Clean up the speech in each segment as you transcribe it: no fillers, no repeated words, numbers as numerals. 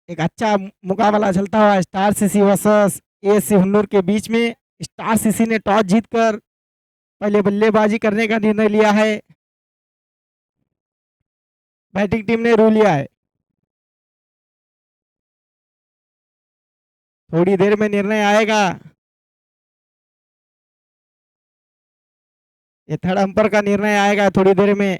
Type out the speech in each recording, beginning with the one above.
एक अच्छा मुकाबला चलता हुआ स्टार सीसी वर्सेस एएससी हुन्नूर के बीच में। स्टार सीसी ने टॉस जीतकर पहले बल्लेबाजी करने का निर्णय लिया है। बैटिंग टीम ने रू लिया है। थोड़ी देर में निर्णय आएगा। ये थर्ड अंपर का निर्णय आएगा थोड़ी देर में।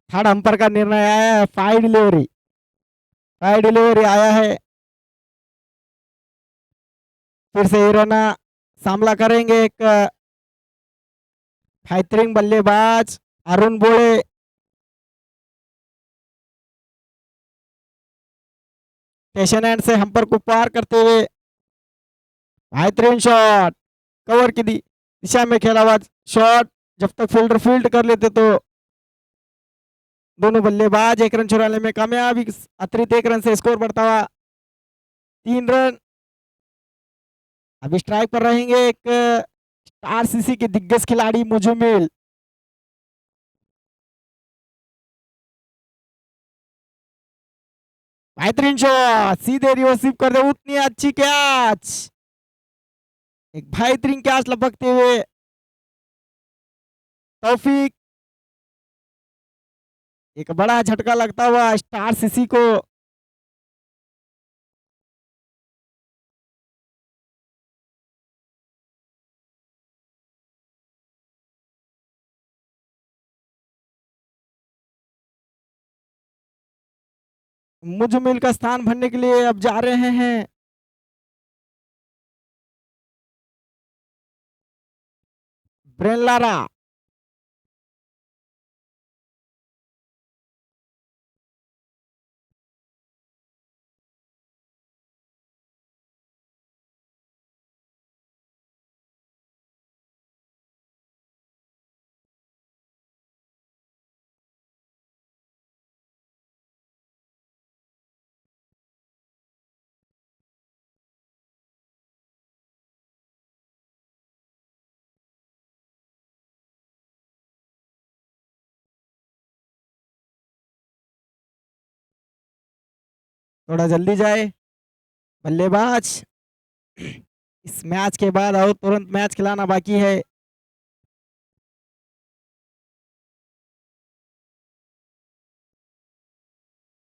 थर्ड अंपर का निर्णय आया है। फाइव डिलीवरी आया है। फिर से हिराना सामना करेंगे एक बेहतरीन बल्लेबाज अरुण बोड़े। स्टेशन एंड से हम्पर को पार करते हुए बेहतरीन शॉट कवर की दिशा में खेला हुआ शॉट। जब तक फील्डर फील्ड कर लेते तो दोनों बल्लेबाज एक रन चुराने में कामयाब। अतिरिक्त एक रन से स्कोर बढ़ता हुआ 3 रन। अभी स्ट्राइक पर रहेंगे एक स्टार सीसी के दिग्गज खिलाड़ी मुजुमिल। बेहतरीन शॉट सीधे रिवर्सिव कर दे। उतनी अच्छी कैच। एक बेहतरीन कैच लपकते हुए तौफीक। एक बड़ा झटका लगता हुआ स्टार सीसी को। मुजुमिल का स्थान भरने के लिए अब जा रहे हैं ब्रेन लारा। थोड़ा जल्दी जाए बल्लेबाज। इस मैच के बाद और तुरंत मैच खिलाना बाकी है।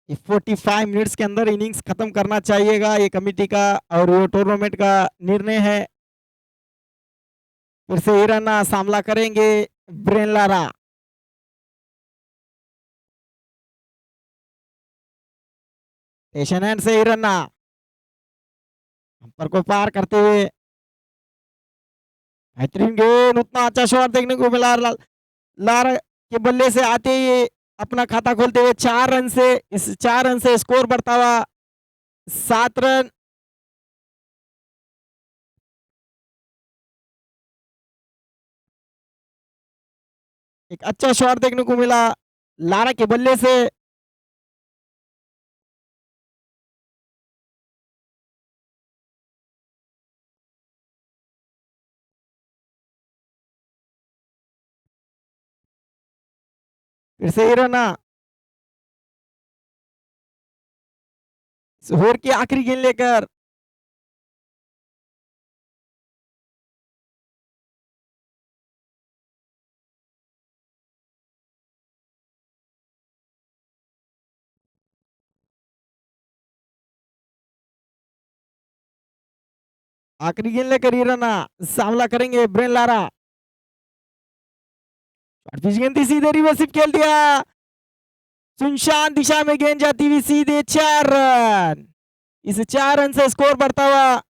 ये 45 मिनट्स के अंदर इनिंग्स खत्म करना चाहिएगा। ये कमेटी का और ये टूर्नामेंट का निर्णय है। फिर से ईराना सामना करेंगे ब्रेन लारा। स्टेशन एंड से ईराना अंपर को पार करते हुए बेहतरीन गेंद। उतना अच्छा शॉट देखने को मिला। लारा के बल्ले से आते ही अपना खाता खोलते हुए 4 रन से इस 4 रन से स्कोर बढ़ता हुआ 7 रन। एक अच्छा शॉट देखने को मिला लारा के बल्ले से। फिर से ईराना ओवर की आखिरी गेंद लेकर आखिरी गेंद लेकर ईराना सामना करेंगे ब्रेन लारा। पिच गेंद थी सीधे रिवर्सिव खेल दिया। सुनसान दिशा में गेंद जाती हुई सीधे 4 रन। इस 4 रन से स्कोर बढ़ता हुआ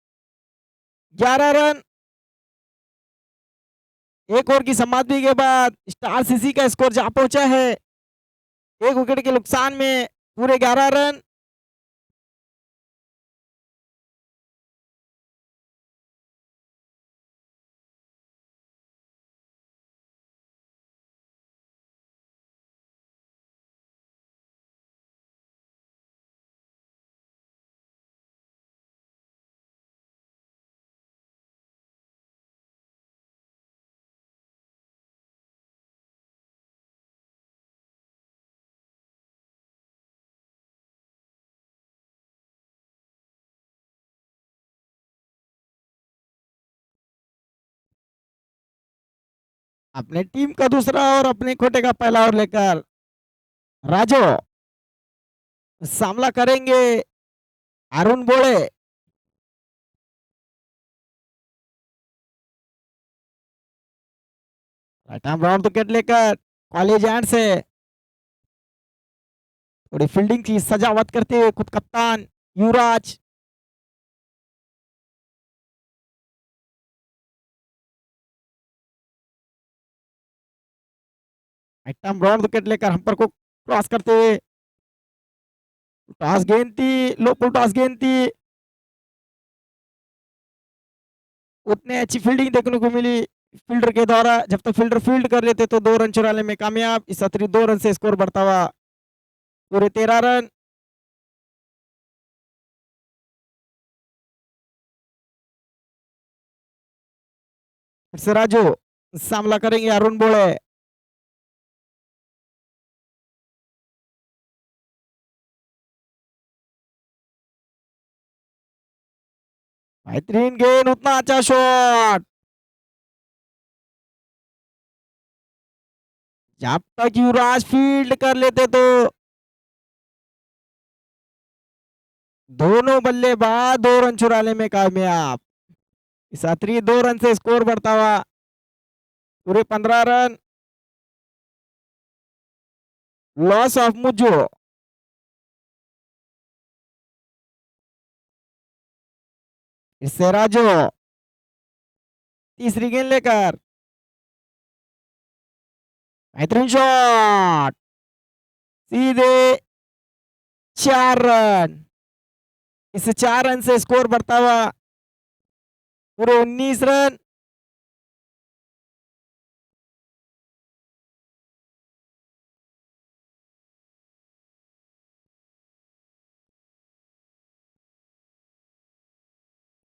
11 रन। एक ओवर की समाप्ति के बाद स्टार सीसी का स्कोर जा पहुंचा है 1 विकेट के नुकसान में पूरे 11 रन। अपने टीम का दूसरा और अपने कोटे का पहला ओवर लेकर राजू सामना करेंगे अरुण बोले। राइट आर्म राउंड विकेट लेकर कॉलेज एंड से थोड़ी फील्डिंग की सजावट करते हुए खुद कप्तान युवराज। राइट आर्म राउंड विकेट लेकर हम्पर को क्रॉस करते हुए टॉस गेंद थी, लो पुल टॉस गेंद थी, उतने अच्छी फील्डिंग देखने को मिली फील्डर के द्वारा। जब तक फील्डर फील्ड कर लेते तो 2 रन चुराने में कामयाब। इस अतिरिक्त 2 रन से स्कोर बढ़ता हुआ पूरे 13 रन। फिर से राजू सामना करेंगे अरुण बोले। बेहतरीन गेंद, उतना अच्छा शॉट। जब तक युवराज फील्ड कर लेते तो दोनों बल्लेबाज 2 रन चुराने में कामयाब। इस अतिरिक्त 2 रन से स्कोर बढ़ता हुआ पूरे 15 रन। Loss of Muizzu. इससे राजू तीसरी गेंद लेकर बेहतरीन शॉट, सीधे 4 रन। इस 4 रन से स्कोर बढ़ता हुआ पूरे 19 रन।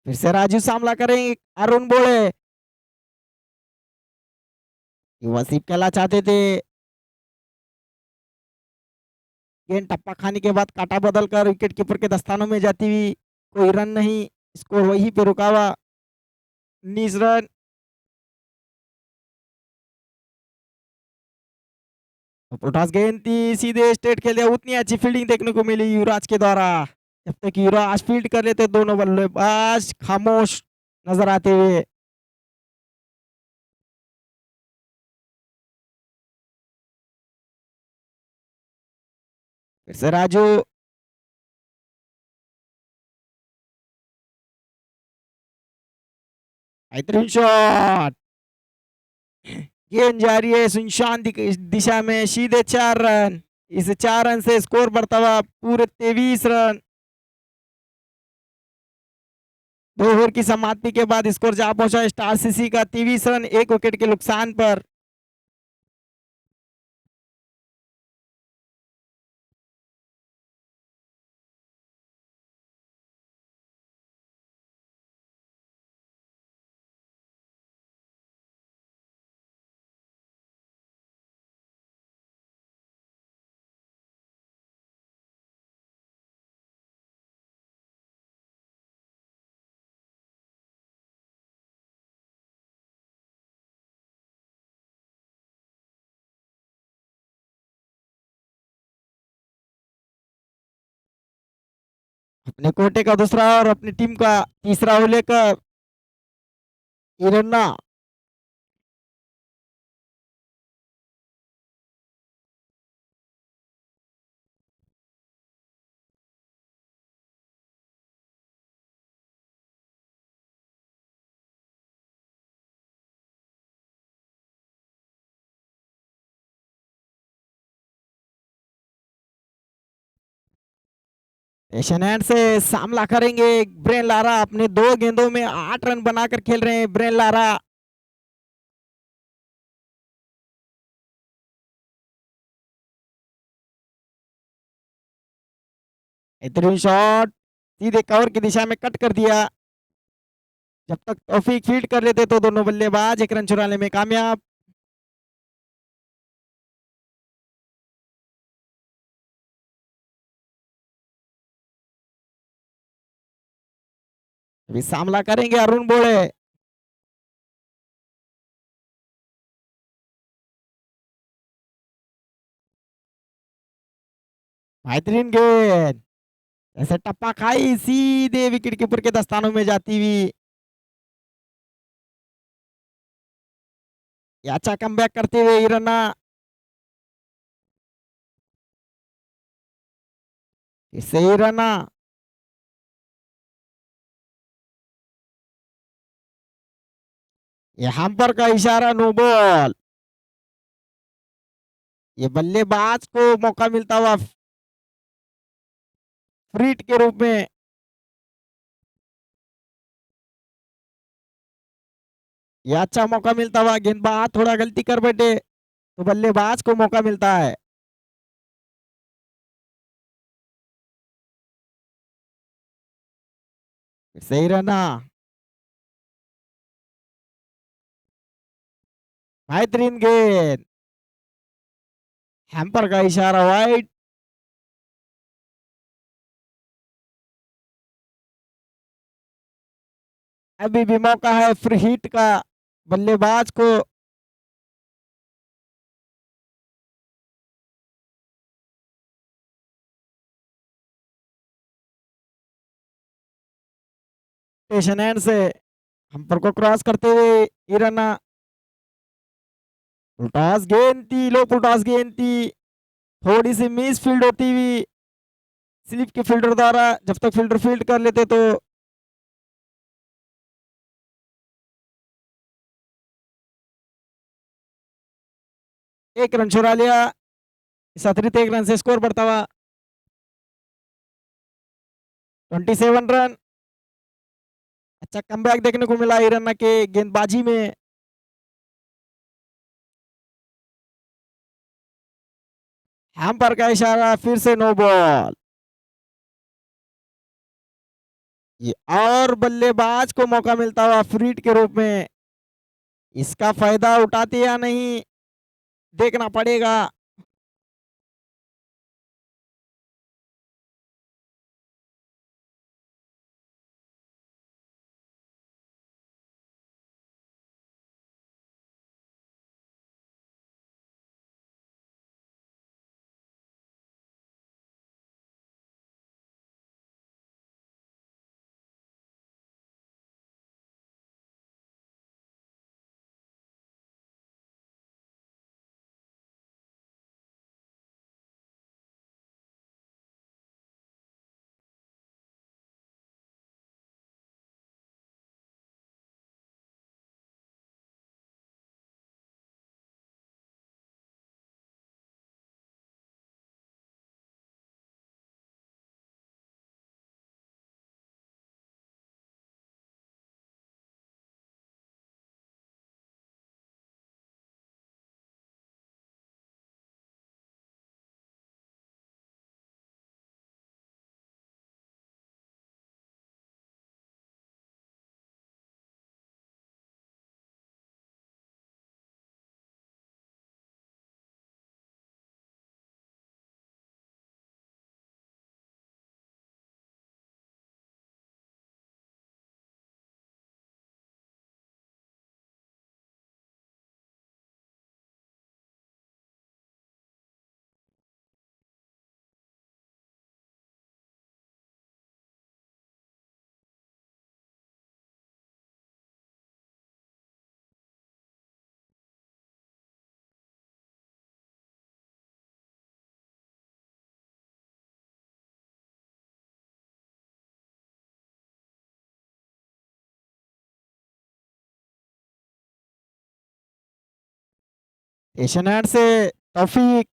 फिर से राजू सामना करेंगे अरुण बोले। वसीफ कहला चाहते थे, गेंद टप्पा खाने के बाद काटा बदल कर विकेट कीपर के दस्तानों में जाती हुई कोई रन नहीं, स्कोर वहीं पे रुका हुआ 19 रन। टॉस गेंद थी, सीधे स्ट्रेट खेल दिया, उतनी अच्छी फील्डिंग देखने को मिली युवराज के द्वारा। जब तक युवराज फील्ड कर लेते दोनों बल्लेबाज खामोश नजर आते हुए। फिर से राजू बेहतरीन शॉट, गेंद जा रही है सुनसान दिशा में, सीधे 4 रन। इस 4 रन से स्कोर बढ़ता हुआ पूरे 23 रन। 2 ओवर की समाप्ति के बाद स्कोर जा पहुंचा स्टार सीसी का 23 रन 1 विकेट के नुकसान पर। अपने कोटे का दूसरा और अपनी टीम का तीसरा ओवर लेकर इरन्ना एशियन हैंड से सामना करेंगे ब्रेन लारा। अपने 2 गेंदों में 8 रन बनाकर खेल रहे हैं ब्रेन लारा। बेहतरीन शॉट, सीधे कवर की दिशा में कट कर दिया। जब तक तौफीक फील्ड कर लेते तो दोनों बल्लेबाज 1 रन चुराने में कामयाब। अभी सामना करेंगे अरुण बोले। बेहतरीन गेंद, ऐसे टप्पा खाई सीधे विकेट कीपर के दस्तानों में जाती हुई। ये अच्छा कमबैक करते हुए हिरन्ना, फिर से हिरन्ना, ये हम्पर का इशारा, नो बॉल। ये बल्लेबाज को मौका मिलता हुआ फ्रीट के रूप में। ये अच्छा मौका मिलता हुआ, गेंदबाज थोड़ा गलती कर बैठे तो बल्लेबाज को मौका मिलता है। सही रहना, बेहतरीन गेंद, हैम्पर का इशारा, वाइड। अभी भी मौका है फ्री हिट का बल्लेबाज को। स्टेशन एंड से हम्पर को क्रॉस करते हुए इराना, फुलटॉस गेंद थी, लो फुलटॉस गेंद थी, थोड़ी सी मिस फील्ड होती हुई स्लिप के फील्डर द्वारा। जब तक फील्डर फील्ड कर लेते तो एक रन चुरा लिया। इस अतिरिक्त एक रन से स्कोर बढ़ता हुआ 27 रन। अच्छा कमबैक देखने को मिला हिरन्ना के गेंदबाजी में। हैम्पर का इशारा, फिर से नो बॉल। ये और बल्लेबाज को मौका मिलता हुआ फ्रीट के रूप में। इसका फायदा उठाते या नहीं, देखना पड़ेगा। एशियन हैंड से तौफीक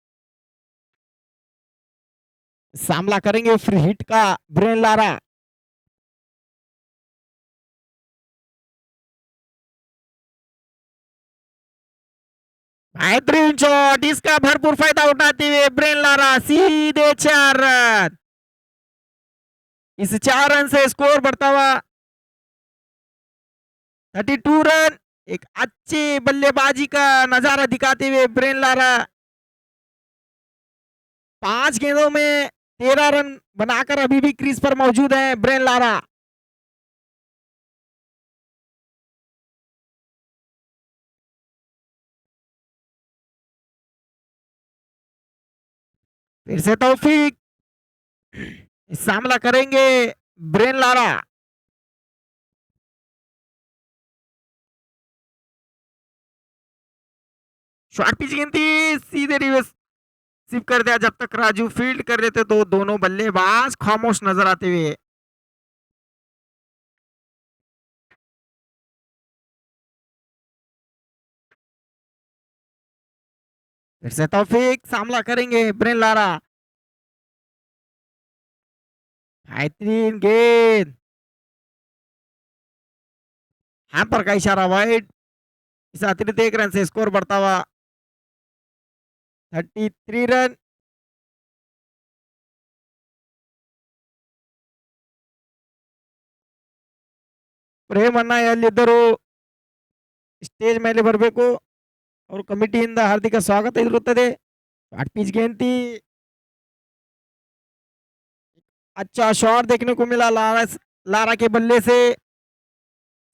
सामना करेंगे फ्री हिट का ब्रेन लारा। बेहतरीन शॉट, इसका भरपूर फायदा उठाते हुए ब्रेन लारा सीधे 4 रन। इस 4 रन से स्कोर बढ़ता हुआ 32 रन। एक अच्छी बल्लेबाजी का नजारा दिखाते हुए ब्रेन लारा 5 गेंदों में 13 रन बनाकर अभी भी क्रीज पर मौजूद है ब्रेन लारा। फिर से तौफीक, सामना करेंगे ब्रेन लारा। शॉर्ट पिच गिनती सीधे रिवर्स सिप कर दिया। जब तक राजू फील्ड कर देते तो दोनों बल्लेबाज खामोश नजर आते हुए। फिर से तौफीक सामना करेंगे ब्रेन लारा। बेहतरीन गेंद, हैम्पर का इशारा वाइड। इस अतिरिक्त एक रन से स्कोर बढ़ता हुआ 33 रन। ಪ್ರೇಮನ್ನ ಎಲ್ಲಿದ್ದರೂ ಸ್ಟೇಜ್ ಮೇಲೆ ಬರಬೇಕು. और ಕಮಿಟಿಯಿಂದ ಹಾರ್ದಿಕ ಸ್ವಾಗತ ಇರುತ್ತದೆ. शॉर्ट पिच गेंद, अच्छा शॉट देखने को मिला लारा लारा के बल्ले से।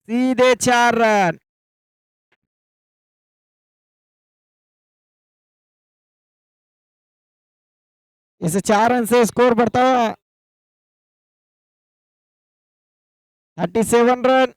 सीधे 4 रन। इसे 4 रन से स्कोर बढ़ता हुआ 37 रन।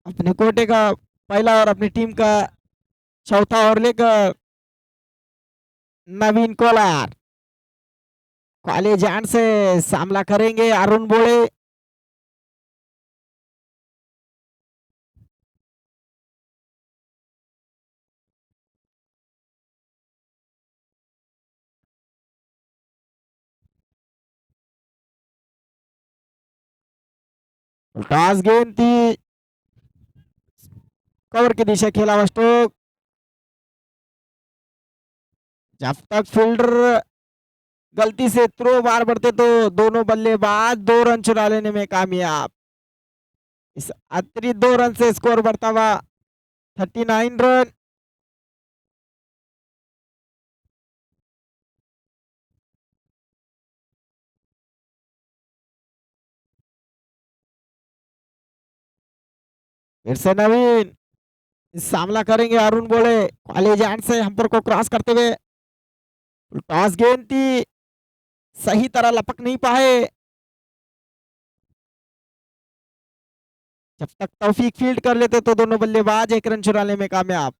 अपने कोटे का पहला और अपनी टीम का चौथा ओवर लेकर नवीन कोलार काले जान से सामना करेंगे अरुण बोले। टॉस गेंद थी, कवर की दिशा खेला हुआ स्ट्रोक। जब तक फील्डर गलती से थ्रो बार बढ़ते तो दोनों बल्लेबाज 2 रन चुरा लेने में कामयाब। इस अतिरिक्त 2 रन से स्कोर बढ़ता हुआ 39 रन। फिर से नवीन सामना करेंगे अरुण बोले कॉलेज एंड से हम्पर को क्रॉस करते हुए। टॉस गेंद थी, सही तरह लपक नहीं पाए। जब तक तौफीक फील्ड कर लेते तो दोनों बल्लेबाज 1 रन चुराने में कामयाब।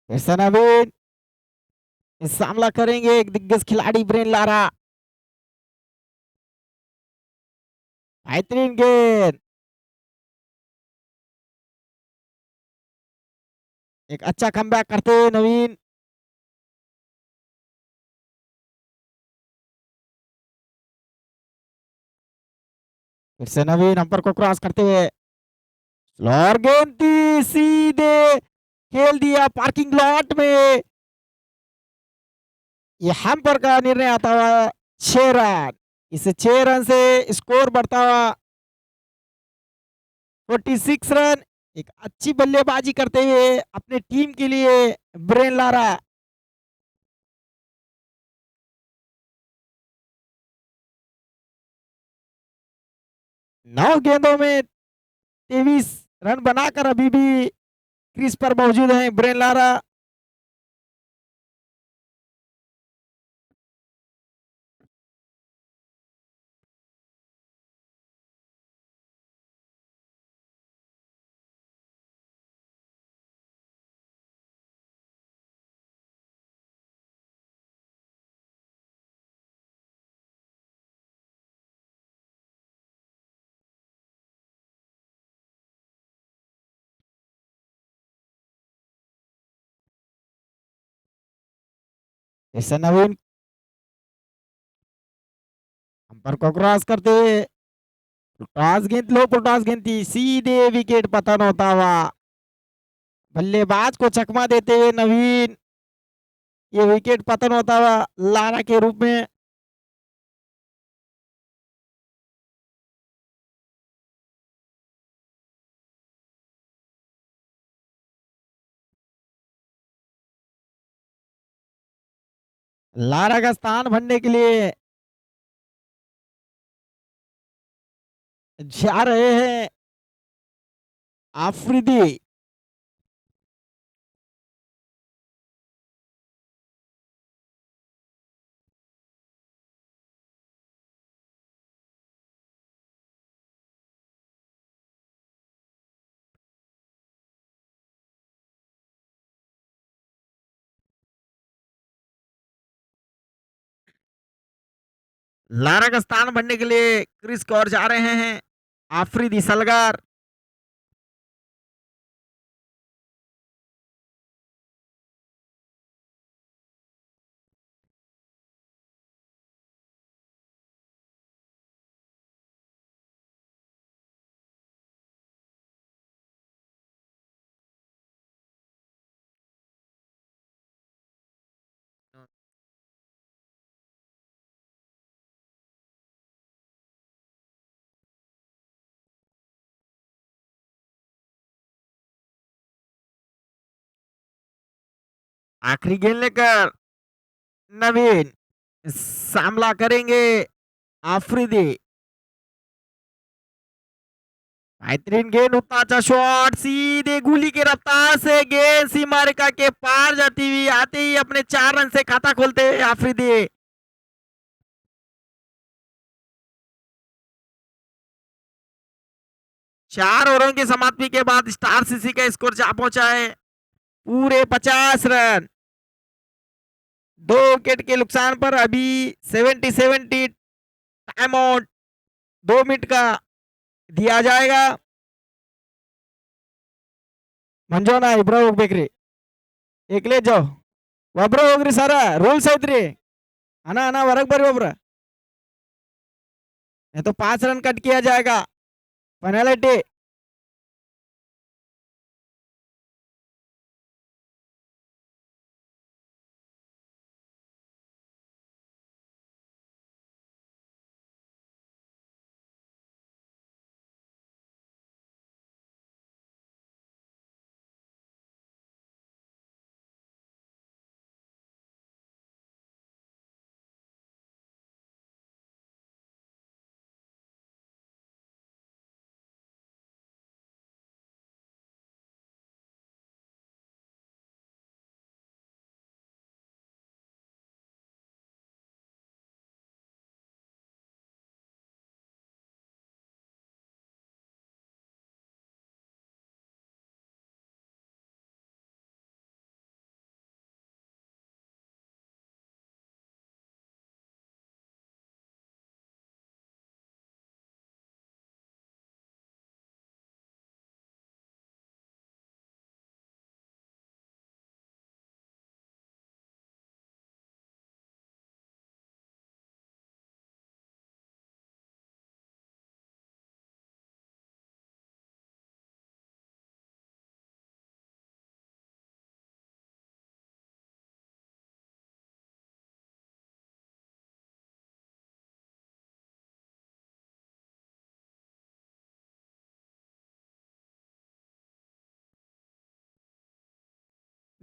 फिर से नवीन सामना करेंगे एक दिग्गज खिलाड़ी ब्रेन लारा। बेहतरीन गेंद, एक अच्छा कमबैक करते हुए नवीन। फिर से नवीन हम्पर को क्रॉस करते हुए स्लोअर गेंद थी, सीधे खेल दिया पार्किंग लॉट में। ये हैम्पर का निर्णय आता हुआ 6 रन। इस 6 रन से स्कोर बढ़ता हुआ 46 रन। एक अच्छी बल्लेबाजी करते हुए अपने टीम के लिए ब्रेन लारा। 9 गेंदों में 23 रन बनाकर अभी भी क्रीज पर मौजूद हैं ब्रेन लारा। इसे नवीन अंपर को क्रॉस करते हुए टॉस घेतलो को टॉस घेतली सीधे विकेट पतन होता हुआ बल्लेबाज को चकमा देते हुए नवीन ये विकेट पतन होता हुआ लारा के रूप में। लारा का स्थान भरने के लिए जा रहे हैं आफरीदी। लारा का स्थान भरने के लिए क्रिस कौर जा रहे हैं आफरीदी सलगार। आखिरी गेंद लेकर नवीन सामला करेंगे आफरीदी। बेहतरीन गेंद उतना अच्छा शॉट सीधे गोली की रफ्तार से गेंद सीमा रेखा के पार जाती हुई आते ही अपने 4 रन से खाता खोलते हैं आफरीदी। 4 ओवरों की समाप्ति के बाद स्टार सीसी का स्कोर जा पहुंचा है पूरे 50 रन। 2 विकेट के नुकसान पर अभी 70 टाइम आउट 2 मिनट का दिया जाएगा। ಮಂಜೋನ ಇಬ್ರ ಹೋಗ್ಬೇಕ್ರಿ ಏಕ್ಲೇ ಜಾವ್ ಒಬ್ರ ಹೋಗ್ರಿ ಸರ ರೂಲ್ಸ್ ಐತ್ರಿ ಅಣ್ಣ ಅಣ್ಣ ಹೊರಗ್ ಬರ್ರಿ ಒಬ್ರ नहीं तो 5 रन कट किया जाएगा पेनल्टी।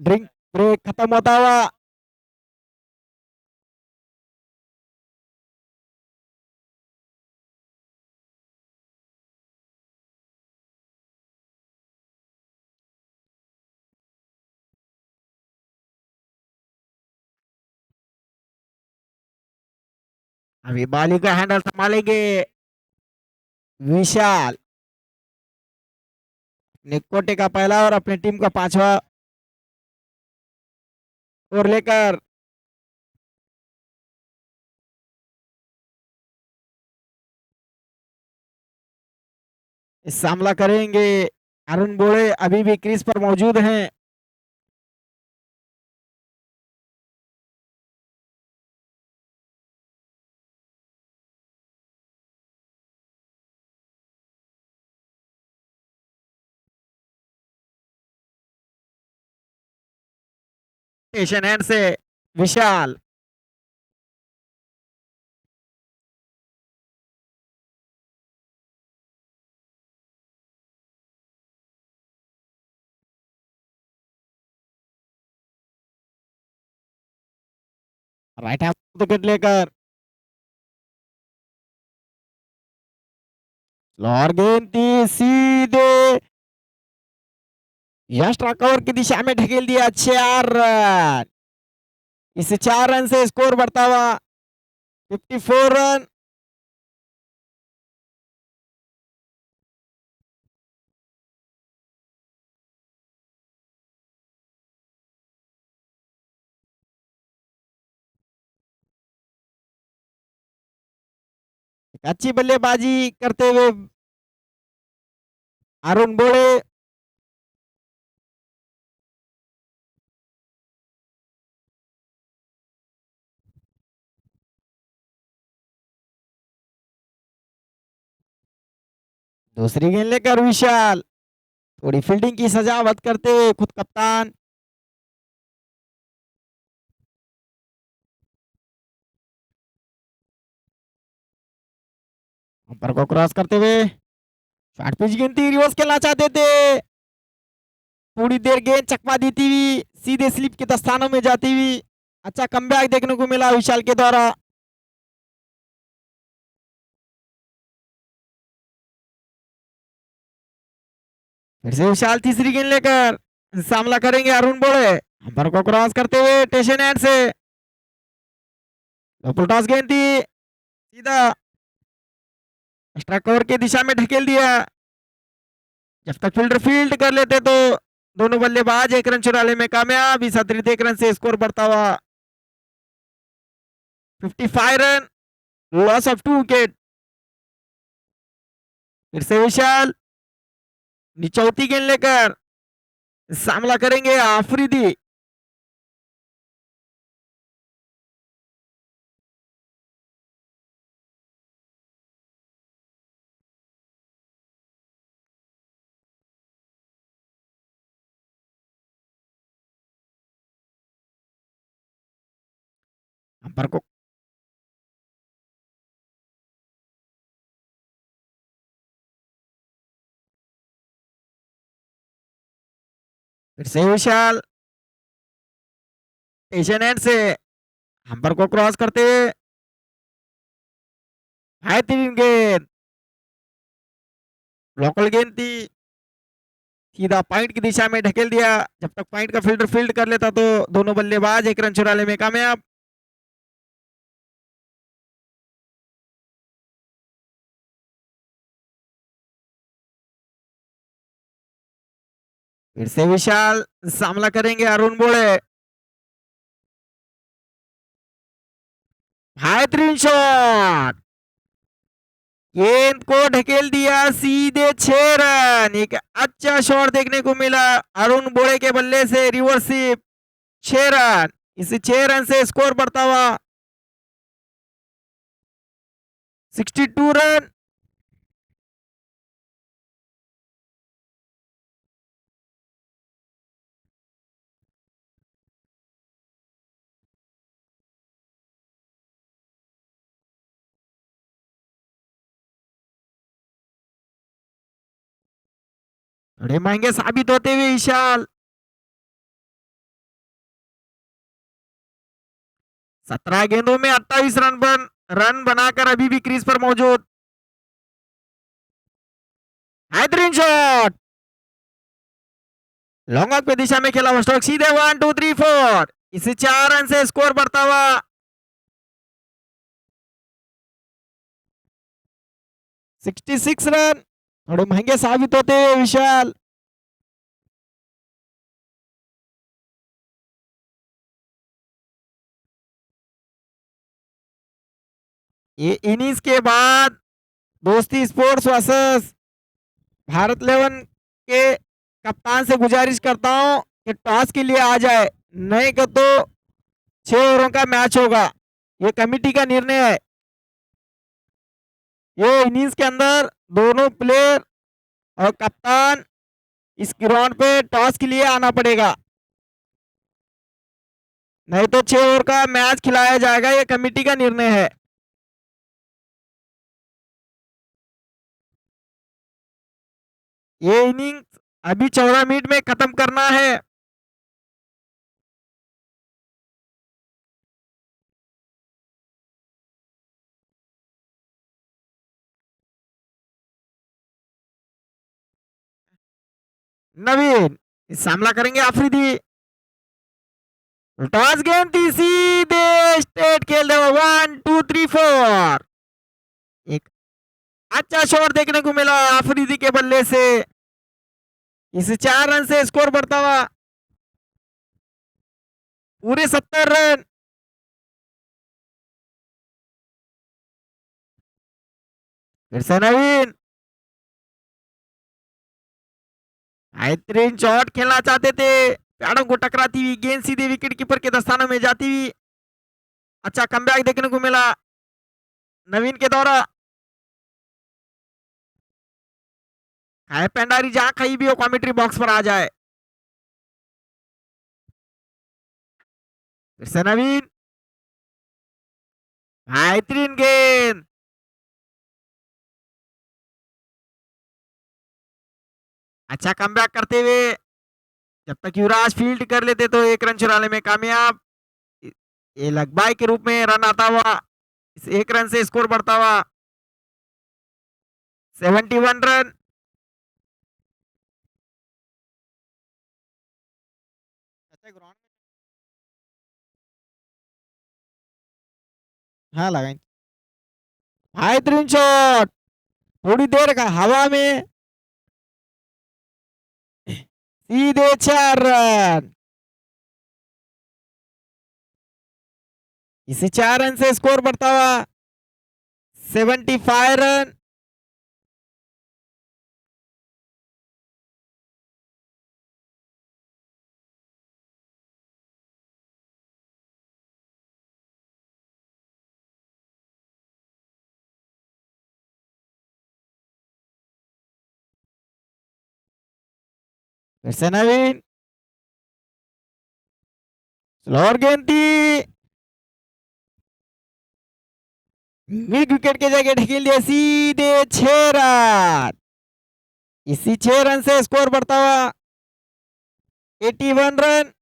ड्रिंक ब्रेक खत्म होता हुआ अभी बाली का हैंडल संभालेंगे विशाल। निकोटे का पहला और अपनी टीम का 5वां और लेकर सामना करेंगे अरुण बोड़े अभी भी क्रीज पर मौजूद हैं। स्टेशन हैंड से विशाल। राइट हैंड विकेट लेकर और गेंद थी सीधे यश कवर की दिशा में ढकेल दिया 4 रन। इस 4 रन से स्कोर बढ़ता हुआ 54 रन। अच्छी बल्लेबाजी करते हुए अरुण बोले दूसरी गेंद लेकर विशाल थोड़ी फील्डिंग की सजावट करते हुए खुद कप्तान अंपर को क्रॉस करते हुए शॉर्ट पिच गेंद थी रिवर्स खेलना चाहते थे थोड़ी देर गेंद चकमा देती हुई सीधे स्लिप के दस्तानों में जाती हुई अच्छा कमबैक देखने को मिला विशाल के द्वारा। फिर से विशाल तीसरी गेंद लेकर सामना करेंगे अरुण बोले अंपर को क्रॉस करते हुए स्टेशन एंड से टॉस गेंद थी सीधा एक्स्ट्रा कवर की दिशा में ढकेल दिया। जब तक फील्डर फील्ड कर लेते तो दोनों बल्लेबाज 1 रन चुराने में कामयाब। इस अतिरिक्त 1 रन से स्कोर बढ़ता हुआ 55 रन लॉस ऑफ 2 विकेट। फिर से विशाल चौथी गेंद लेकर सामना करेंगे आफरीदी। अंपर को फिर से विशाल स्टेशन एंड से अंपर को क्रॉस करते हुए हाई 3 गेंद लोकल गेंद थी सीधा पॉइंट की दिशा में ढकेल दिया। जब तक पॉइंट का फील्डर फील्ड कर लेता तो दोनों बल्लेबाज 1 रन चुराने में कामयाब। फिर से विशाल सामना करेंगे अरुण बोले हाई 3 शॉट गेंद को ढकेल दिया सीधे 6 रन। एक अच्छा शॉट देखने को मिला अरुण बोले के बल्ले से रिवर्सिप 6 रन। इस 6 रन से स्कोर बढ़ता हुआ 62 रन। बड़े महंगे साबित होते हुए विशाल 17 गेंदों में 28 रन बनाकर अभी भी क्रीज पर मौजूद। हाइड्रीन शॉट लॉन्ग ऑफ की दिशा में खेला हुआ स्ट्रोक सीधे 1 2 3 4 इसे 4 रन से स्कोर बढ़ता हुआ 66 रन। थोड़े महंगे साबित होते हुए विशाल ये इनिंग्स के बाद दोस्ती स्पोर्ट्स वर्सेस भारत 11 के कप्तान से गुजारिश करता हूं कि टॉस के लिए आ जाए नहीं कि तो 6 ओवरों का मैच होगा। ये कमेटी का निर्णय है। ये इनिंग्स के अंदर दोनों प्लेयर और कप्तान इस ग्राउंड पे टॉस के लिए आना पड़ेगा। नहीं तो 6 ओवर का मैच खिलाया जाएगा, ये कमेटी का निर्णय है। ये इनिंग्स अभी 14 मिनट में खत्म करना है। नवीन सामना करेंगे आफरीदी। टॉस गेंद थी सीधे स्ट्रेट खेल रहे 1 2 3 4। एक अच्छा शॉट देखने को मिला आफरीदी के बल्ले से। इस 4 रन से स्कोर बढ़ता हुआ पूरे 70 रन। फिर से नवीन बेहतरीन शॉट खेलना चाहते थे, पैडों को टकराती हुई गेंद सीधे विकेट कीपर के दस्तानों में जाती हुई। अच्छा कमबैक देखने को मिला नवीन के द्वारा। खाए पेंडारी जहां कहीं भी हो कमेंट्री बॉक्स पर आ जाए। फिर से नवीन बेहतरीन गेंद। अच्छा कमबैक करते हुए जब तक युवराज फील्ड कर लेते तो 1 रन चुराने में कामयाब। ये लगबाई के रूप में रन आता हुआ इस 1 रन से स्कोर बढ़ता हुआ 71 रन। हाँ लगाई बेहतरीन शॉट, थोड़ी देर का हवा में सीधे 4 रन। इसे 4 रन से स्कोर बढ़ता हुआ 75 रन। फिर से नवीन स्लोअर गेंद थी, मिड विकेट के जगह ढकेल दिया सीधे 6 रन। इसी 6 रन से स्कोर बढ़ता हुआ 81 रन।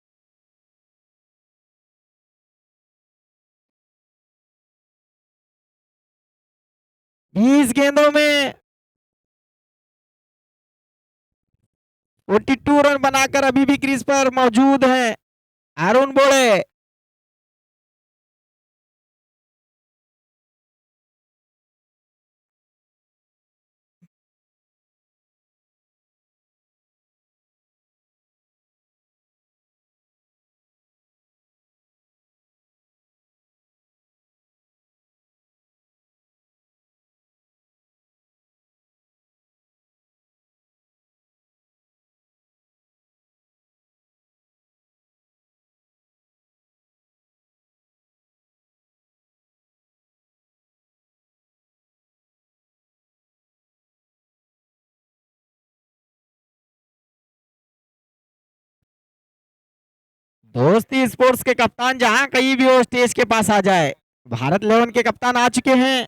20 गेंदों में 42 रन बनाकर अभी भी क्रीज पर मौजूद हैं अरुण बोले। दोस्ती स्पोर्ट्स के कप्तान जहां कहीं भी हो स्टेज के पास आ जाए। भारत 11 के कप्तान आ चुके हैं।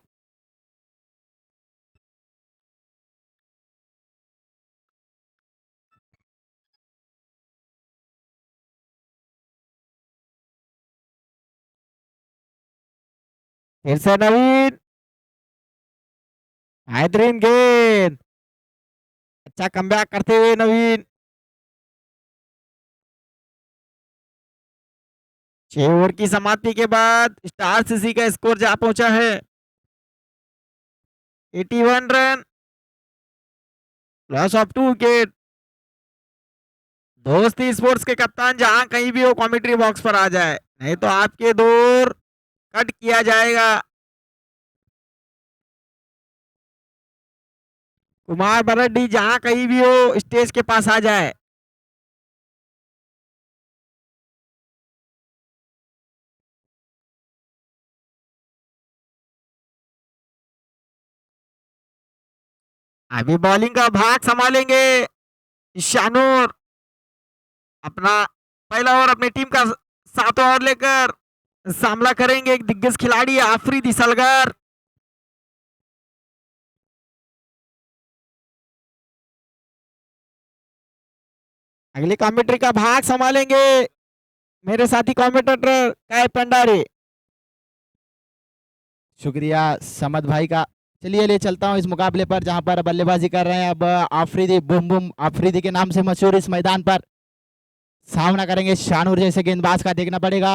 फिर से नवीन बेहतरीन गेंद। अच्छा कमबैक करते हुए नवीन 6 ओवर की समाप्ति के बाद स्टार सीसी का स्कोर जा पहुंचा है 81 रन, लॉस ऑफ 2 विकेट। दोस्ती स्पोर्ट्स के कप्तान जहां कहीं भी हो कमेंट्री बॉक्स पर आ जाए, नहीं तो आपके दौर कट किया जाएगा। कुमार बरड्डी जहां कहीं भी हो स्टेज के पास आ जाए। अभी बॉलिंग का भाग संभालेंगे शानूर। अपना पहला ओवर अपनी टीम का सातवां ओवर लेकर सामना करेंगे एक दिग्गज खिलाड़ी आफरीदी सलगर। अगली कमेंट्री का भाग संभालेंगे मेरे साथी कमेंटेटर काय पंडारी। शुक्रिया समद भाई का। चलिए ले चलता हूँ इस मुकाबले पर जहां पर बल्लेबाजी कर रहे हैं अब आफरीदी बुम बुम आफरीदी के नाम से मशहूर इस मैदान पर सामना करेंगे शानूर जैसे गेंदबाज का। देखना पड़ेगा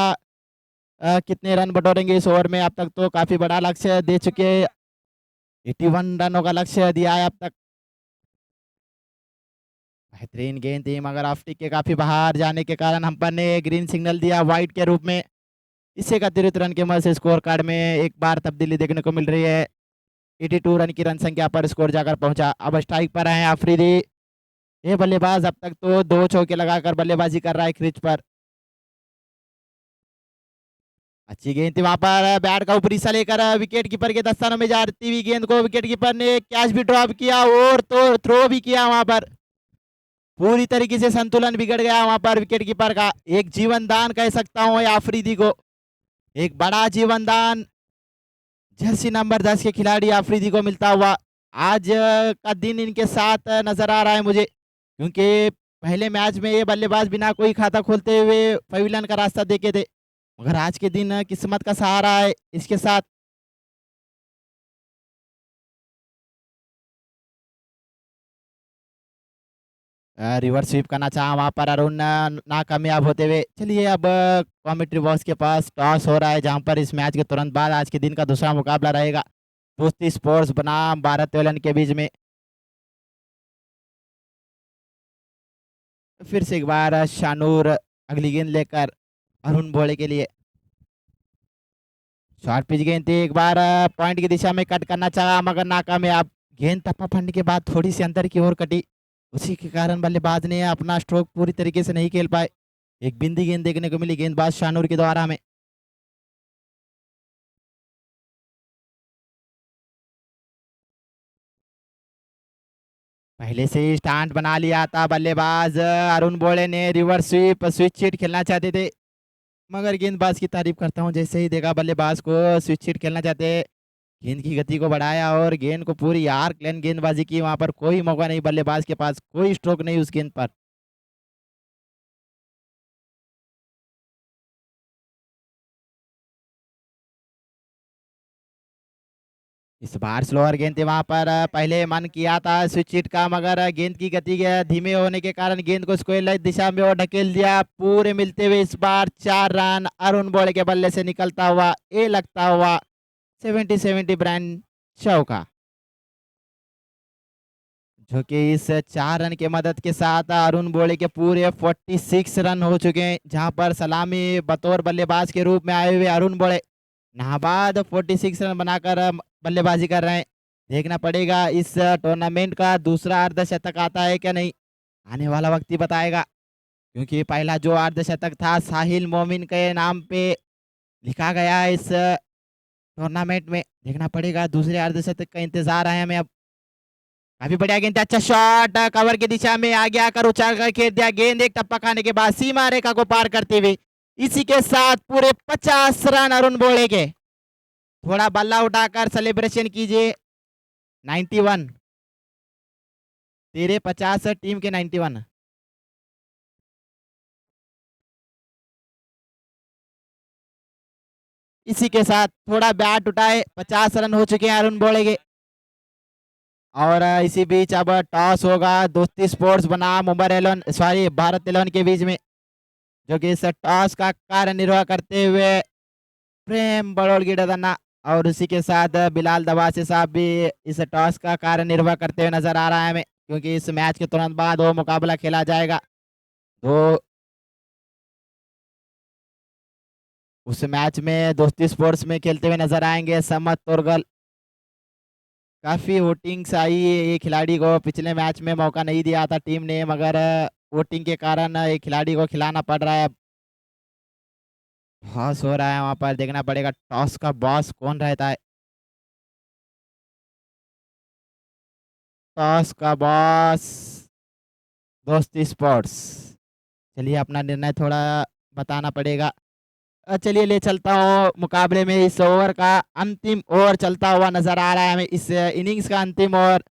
कितने रन बटोरेंगे इस ओवर में। अब तक तो काफी बड़ा लक्ष्य दे चुके, 81 रनों का लक्ष्य दिया है अब तक। बेहतरीन गेंद थी मगर ऑफ टिक के काफी बाहर जाने के कारण अंपायर ने ग्रीन सिग्नल दिया वाइड के रूप में। इससे 31 रन के मध्य स्कोर कार्ड में एक बार तब्दीली देखने को मिल रही है। 82 रन की रन संख्या पर स्कोर जाकर पहुंचा। अब स्ट्राइक पर है आफरीदी। ये बल्लेबाज अब तक तो 2 चौके लगाकर बल्लेबाजी कर रहा है क्रीज पर। अच्छी गेंद थी वहां पर, बैट का ऊपरी हिस्सा लेकर विकेट कीपर के दस्तानों में जाती हुई गेंद को विकेट कीपर ने कैच भी ड्रॉप किया और तो थ्रो भी किया। वहां पर पूरी तरीके से संतुलन बिगड़ गया वहां पर विकेट कीपर का। एक जीवन दान कह सकता हूँ आफरीदी को, एक बड़ा जीवन दान जर्सी नंबर 10 के खिलाड़ी आफरीदी को मिलता हुआ। आज का दिन इनके साथ नजर आ रहा है मुझे, क्योंकि पहले मैच में ये बल्लेबाज बिना कोई खाता खोलते हुए पवेलियन का रास्ता देखे थे, मगर आज के दिन किस्मत का सहारा है इसके साथ। रिवर्स स्वीप करना चाहा वहां पर अरुण नाकामयाब होते हुए। चलिए अब कमेंट्री बॉक्स के पास टॉस हो रहा है जहां पर इस मैच के तुरंत बाद आज के दिन का दूसरा मुकाबला रहेगा दोस्ती स्पोर्ट्स बनाम भारत एलन के बीच में। फिर से एक बार शानूर अगली गेंद लेकर अरुण बोले के लिए। शॉर्ट पिच गेंद थी, एक बार पॉइंट की दिशा में कट करना चाहा मगर नाकामयाब। गेंद टप्पा फंडने के बाद थोड़ी सी अंदर की ओर कटी, उसी के कारण बल्लेबाज ने अपना स्ट्रोक पूरी तरीके से नहीं खेल पाए। एक बिंदी गेंद देखने को मिली गेंदबाज शानूर के द्वारा हमें। पहले से ही स्टैंड बना लिया था बल्लेबाज अरुण बोले ने। रिवर्स स्वीप स्विच शीट खेलना चाहते थे, मगर गेंदबाज की तारीफ करता हूं, जैसे ही देखा बल्लेबाज को स्विच शीट खेलना चाहते, गेंद की गति को बढ़ाया और गेंद को पूरी आर्क लेन गेंदबाजी की। वहां पर कोई मौका नहीं, बल्लेबाज के पास कोई स्ट्रोक नहीं उस गेंद पर। इस बार स्लोअर गेंद थी वहां पर, पहले मन किया था स्विच हिट का मगर गेंद की गति के धीमे होने के कारण गेंद को स्क्वायर दिशा में और ढकेल दिया। पूरे मिलते हुए इस बार 4 रन अरुण बोले के बल्ले से निकलता हुआ, ए लगता हुआ 70 ब्रांड चौका, जो कि इस 4 रन के मदद के साथ अरुण बोले के पूरे 46 रन हो चुके हैं। जहां पर सलामी बतौर बल्लेबाज के रूप में आए हुए अरुण बोले नाबाद 46 रन बनाकर बल्लेबाजी कर रहे हैं। देखना पड़ेगा इस टूर्नामेंट का दूसरा अर्धशतक आता है क्या नहीं, आने वाला वक्त ही बताएगा, क्योंकि पहला जो अर्धशतक था साहिल मोमिन के नाम पे लिखा गया है इस टूर्नामेंट में। देखना पड़ेगा दूसरे अर्धशतक का इंतजार है हमें अब। काफी बढ़िया गेंद, अच्छा शॉट कवर की दिशा में आगे आकर उछाल कर खेल दिया। गेंद एक टप्पा खाने के बाद सीमा रेखा को पार करते हुए इसी के साथ पूरे 50 रन अरुण बोले के। थोड़ा बल्ला उठाकर सेलिब्रेशन कीजिए। 91 तेरे 50 टीम के 91। इसी के साथ थोड़ा बैट उठाए, 50 रन हो चुके हैं अरुण बोले के। और इसी बीच अब टॉस होगा दोस्ती स्पोर्ट्स बनाम Mumbai eleven sorry Bharat eleven के बीच में, जो कि इस टॉस का कार्य निर्वाह करते हुए प्रेम बड़ोलगी डदन्ना और उसी के साथ बिलाल दवासी साहब भी इस टॉस का कार्य निर्वाह करते हुए नजर आ रहा है हमें, क्योंकि इस मैच के तुरंत बाद वो मुकाबला खेला जाएगा। तो उस मैच में दोस्ती स्पोर्ट्स में खेलते हुए नजर आएंगे समत तोरगल। काफ़ी वोटिंग्स आई ये खिलाड़ी को, पिछले मैच में मौका नहीं दिया था टीम ने, मगर वोटिंग के कारण ये खिलाड़ी को खिलाना पड़ रहा है। टॉस हो रहा है वहां पर, देखना पड़ेगा टॉस का बॉस कौन रहता है। टॉस का बॉस दोस्ती स्पोर्ट्स। चलिए अपना निर्णय थोड़ा बताना पड़ेगा। चलिए ले चलता हूँ मुकाबले में इस ओवर का अंतिम ओवर चलता हुआ नजर आ रहा है हमें इस इनिंग्स का अंतिम ओवर,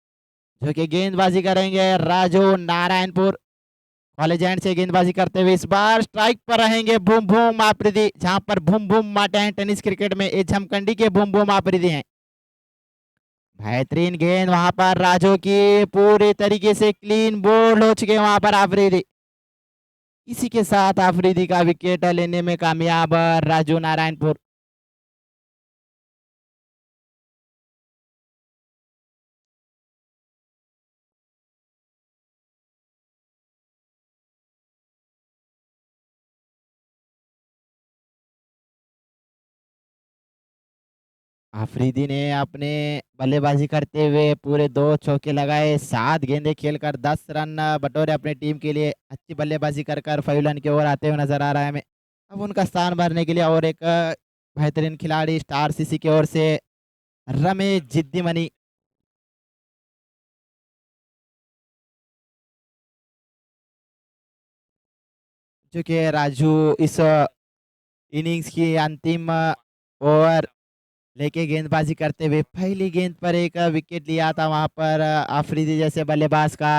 जो कि गेंदबाजी करेंगे राजू नारायणपुर कॉलेज एंड से गेंदबाजी करते हुए। इस बार स्ट्राइक पर रहेंगे बूम बूम आफरीदी, जहां पर बूम बूम माटे हैं टेनिस क्रिकेट में, ये झमकंडी के बूम बूम आफरीदी हैं। बेहतरीन गेंद वहां पर राजू की, पूरी तरीके से क्लीन बोल्ड हो चुके हैं वहां पर आफरीदी। इसी के साथ आफरीदी का विकेट लेने में कामयाब राजू नारायणपुर। आफरीदी ने अपने बल्लेबाजी करते हुए पूरे 2 चौके लगाए, 7 गेंदें खेलकर 10 रन बटोरे अपनी टीम के लिए। अच्छी बल्लेबाजी कर कर 5 रन की ओर आते हुए नजर आ रहा है हमें। अब उनका स्थान भरने के लिए और एक बेहतरीन खिलाड़ी स्टार सीसी की ओर से रमेश जिद्दीमनी। जो कि राजू इस इनिंग्स की अंतिम ओवर लेके गेंदबाजी करते हुए पहली गेंद पर एक विकेट लिया था वहां पर आफरीदी जैसे बल्लेबाज का।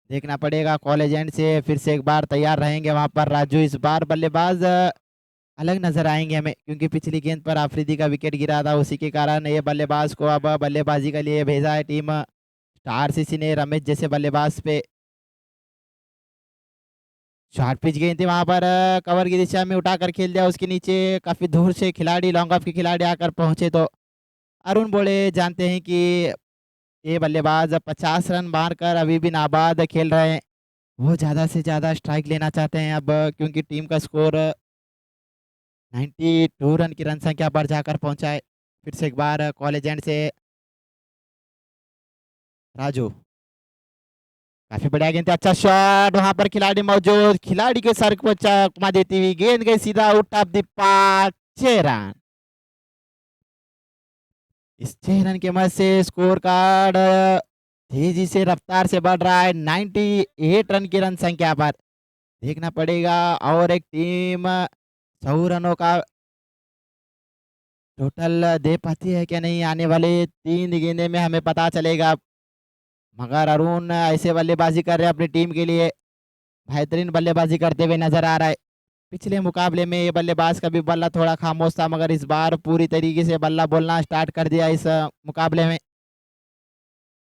देखना पड़ेगा कॉलेज एंड से फिर से एक बार तैयार रहेंगे वहां पर राजू। इस बार बल्लेबाज अलग नजर आएंगे हमें, क्योंकि पिछली गेंद पर आफरीदी का विकेट गिरा था, उसी के कारण ये बल्लेबाज को अब बल्लेबाजी के लिए भेजा है टीम स्टार सीसी ने रमेश जैसे बल्लेबाज पे। शॉर्ट पिच गेंद थी वहां पर, कवर की दिशा में उठाकर खेल दिया, उसके नीचे काफी दूर से खिलाड़ी लॉन्ग ऑफ के खिलाड़ी आकर पहुंचे तो अरुण बोले जानते हैं कि ये बल्लेबाज 50 रन मारकर अभी भी नाबाद खेल रहे हैं। वो ज़्यादा से ज़्यादा स्ट्राइक लेना चाहते हैं अब, क्योंकि टीम का स्कोर 92 रन की रन संख्या पर जाकर पहुंचा है। फिर से एक बार कॉलेज एंड से राजू, काफी बढ़िया गेंद थी, अच्छा शॉट वहां पर खिलाड़ी मौजूद, खिलाड़ी के सर को चकमा देती हुई गेंद गई सीधा out of the park. 6 run. इस 6 रन के मदद से स्कोर कार्ड तेजी से रफ्तार से बढ़ रहा है 98 रन की रन संख्या पर। देखना पड़ेगा और एक टीम 100 रनों का टोटल दे पाती है क्या नहीं, आने वाले 3 गेंदे में हमें पता चलेगा। मगर अरुण ऐसे बल्लेबाजी कर रहे हैं अपनी टीम के लिए, बेहतरीन बल्लेबाजी करते हुए नजर आ रहा है। पिछले मुकाबले में ये बल्लेबाज का भी बल्ला थोड़ा खामोश था, मगर इस बार पूरी तरीके से बल्ला बोलना स्टार्ट कर दिया इस मुकाबले में।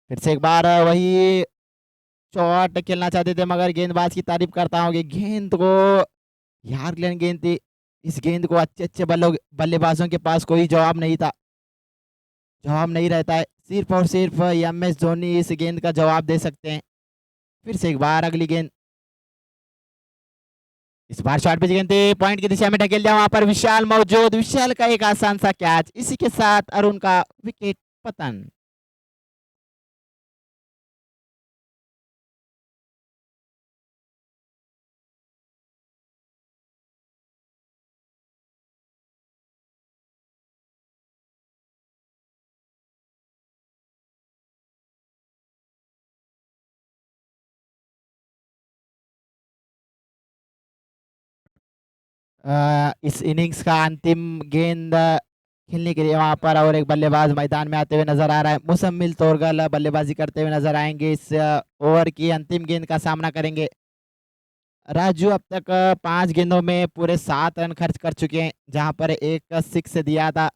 फिर से एक बार वही शॉट खेलना चाहते थे, मगर गेंदबाज की तारीफ करता हूँ कि गेंद को यार गेंद थी। इस गेंद को अच्छे अच्छे बल्लेबाजों के पास कोई जवाब नहीं था, जवाब नहीं रहता है, सिर्फ और सिर्फ एमएस धोनी इस गेंद का जवाब दे सकते हैं। फिर से एक बार अगली गेंद, इस बार शॉर्ट पिच गेंद थी, पॉइंट की दिशा में ढकेल दिया, वहां पर विशाल मौजूद, विशाल का एक आसान सा कैच, इसी के साथ अरुण का विकेट पतन। इस इनिंग्स का अंतिम गेंद खेलने के लिए वहां पर और एक बल्लेबाज मैदान में आते हुए नजर आ रहा है। मुसम्मिल तोरगल बल्लेबाजी करते हुए नजर आएंगे, इस ओवर की अंतिम गेंद का सामना करेंगे। राजू अब तक 5 गेंदों में पूरे 7 रन खर्च कर चुके हैं, जहां पर एक सिक्स दिया था।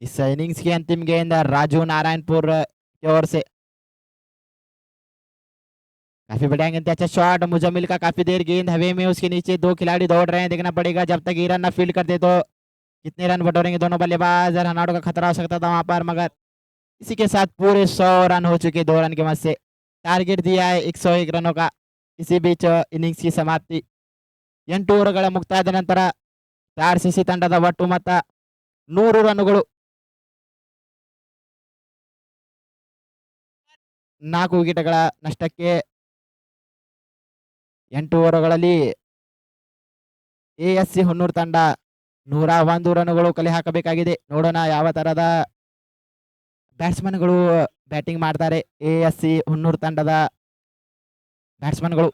इस इनिंग्स की अंतिम गेंद राजू नारायणपुर की ओर से, काफी बढ़िया गेंद थी, अच्छा शॉट मुजम्मिल का, काफी देर गेंद हवे में, उसके नीचे 2 खिलाड़ी दौड़ रहे हैं। देखना पड़ेगा जब तक ये रन न फील्ड कर दे तो कितने रन बटोरेंगे दोनों बल्लेबाज। रन आउट का खतरा हो सकता था वहां पर, मगर इसी के साथ पूरे 100 रन हो चुके, 2 रन की मदद से। टारगेट दिया है 101 रनों का। इसी बीच इनिंग्स की समाप्ति, 8 ಓವರ್ಗಳ ಮುಕ್ತಾಯದ ನಂತರ ಆರ್ಸಿಸಿ ತಂಡದ ಒಟ್ಟು ಮೊತ್ತ 100 ರನ್ನುಗಳು, 4 ವಿಕೆಟ್ಗಳ ನಷ್ಟಕ್ಕೆ 8 ಓವರ್ಗಳಲ್ಲಿ ಎಎಸ್ಸಿ ಹುನ್ನೂರು ತಂಡ 101 ರನ್ನುಗಳು ಕಲೆ ಹಾಕಬೇಕಾಗಿದೆ. ನೋಡೋಣ ಯಾವ ತರದ ಬ್ಯಾಟ್ಸ್ಮನ್ಗಳು ಬ್ಯಾಟಿಂಗ್ ಮಾಡ್ತಾರೆ ಎಎಸ್ಸಿ ಹುನ್ನೂರು ತಂಡದ ಬ್ಯಾಟ್ಸ್ಮನ್ಗಳು.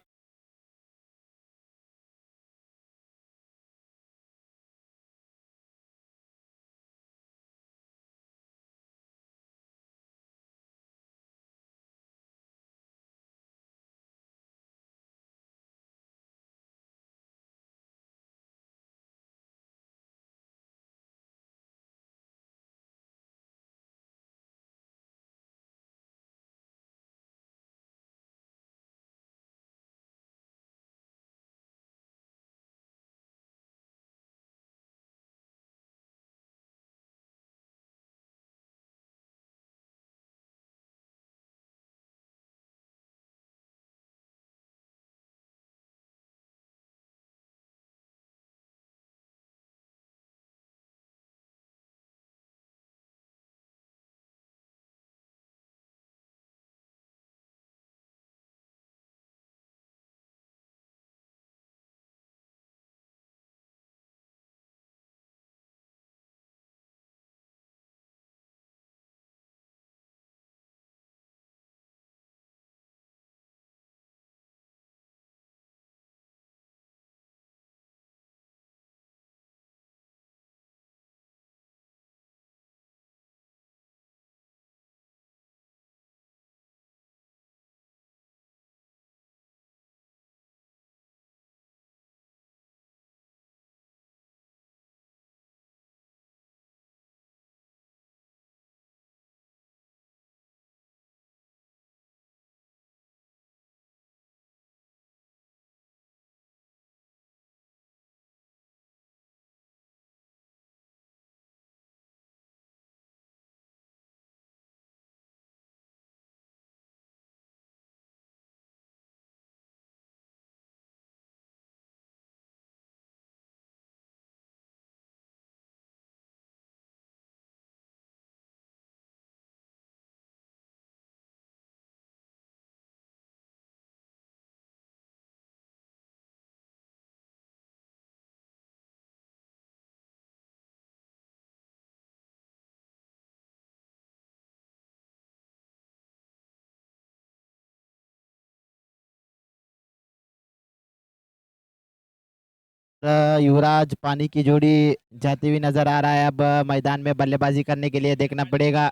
युवराज पानी की जोड़ी जाती हुई नजर आ रहा है। अब मैदान में बल्लेबाजी करने के लिए देखना पड़ेगा।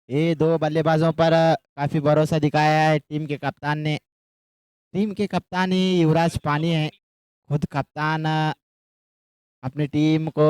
ये दो बल्लेबाजों पर काफी भरोसा दिखाया है टीम के कप्तान ने। टीम के कप्तान ही युवराज पानी है। खुद कप्तान अपनी टीम को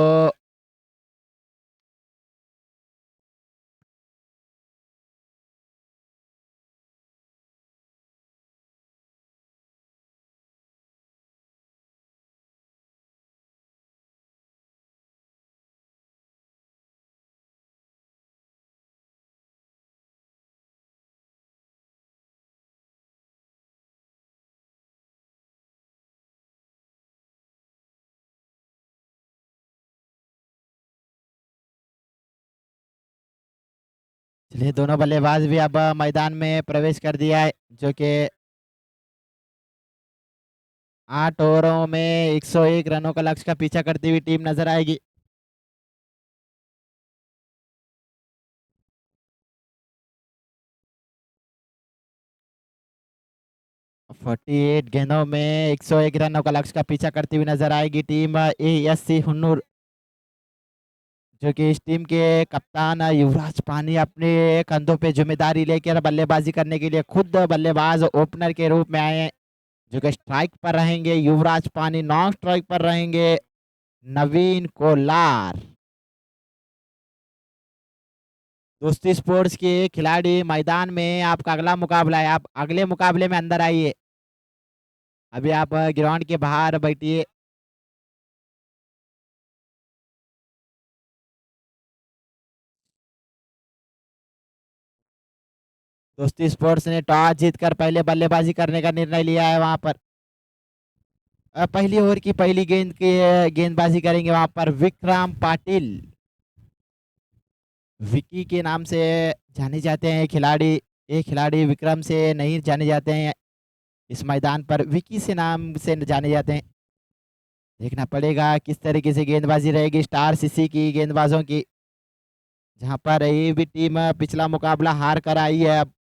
चलिए दोनों बल्लेबाज भी अब मैदान में प्रवेश कर दिया है, जो कि 8 ओवरों में 101 रनों का लक्ष्य का पीछा करती हुई टीम नजर आएगी। 48 गेंदों में 101 रनों का लक्ष्य का पीछा करती हुई नजर आएगी टीम ASC हुन्नूर, जो कि इस टीम के कप्तान युवराज पानी अपने कंधों पे जिम्मेदारी लेकर बल्लेबाजी करने के लिए खुद बल्लेबाज ओपनर के रूप में आए हैं, जो कि स्ट्राइक पर रहेंगे युवराज पानी, नॉन स्ट्राइक पर रहेंगे नवीन कोलार। दोस्ती स्पोर्ट्स के खिलाड़ी मैदान में आपका अगला मुकाबला है। आप अगले मुकाबले में अंदर आइए। अभी आप ग्राउंड के बाहर बैठिए। दोस्ती स्पोर्ट्स ने टॉस जीतकर पहले बल्लेबाजी करने का निर्णय लिया है। वहां पर पहली ओवर की पहली गेंद की गेंदबाजी करेंगे वहां पर विक्रम पाटिल। विकी के नाम से जाने जाते हैं खिलाड़ी। ये खिलाड़ी विक्रम से नहीं जाने जाते हैं, इस मैदान पर विकी से नाम से जाने जाते हैं। देखना पड़ेगा किस तरीके से गेंदबाजी रहेगी स्टार सीसी की गेंदबाजों की, जहां पर ये भी टीम पिछला मुकाबला हार कर आई है। अब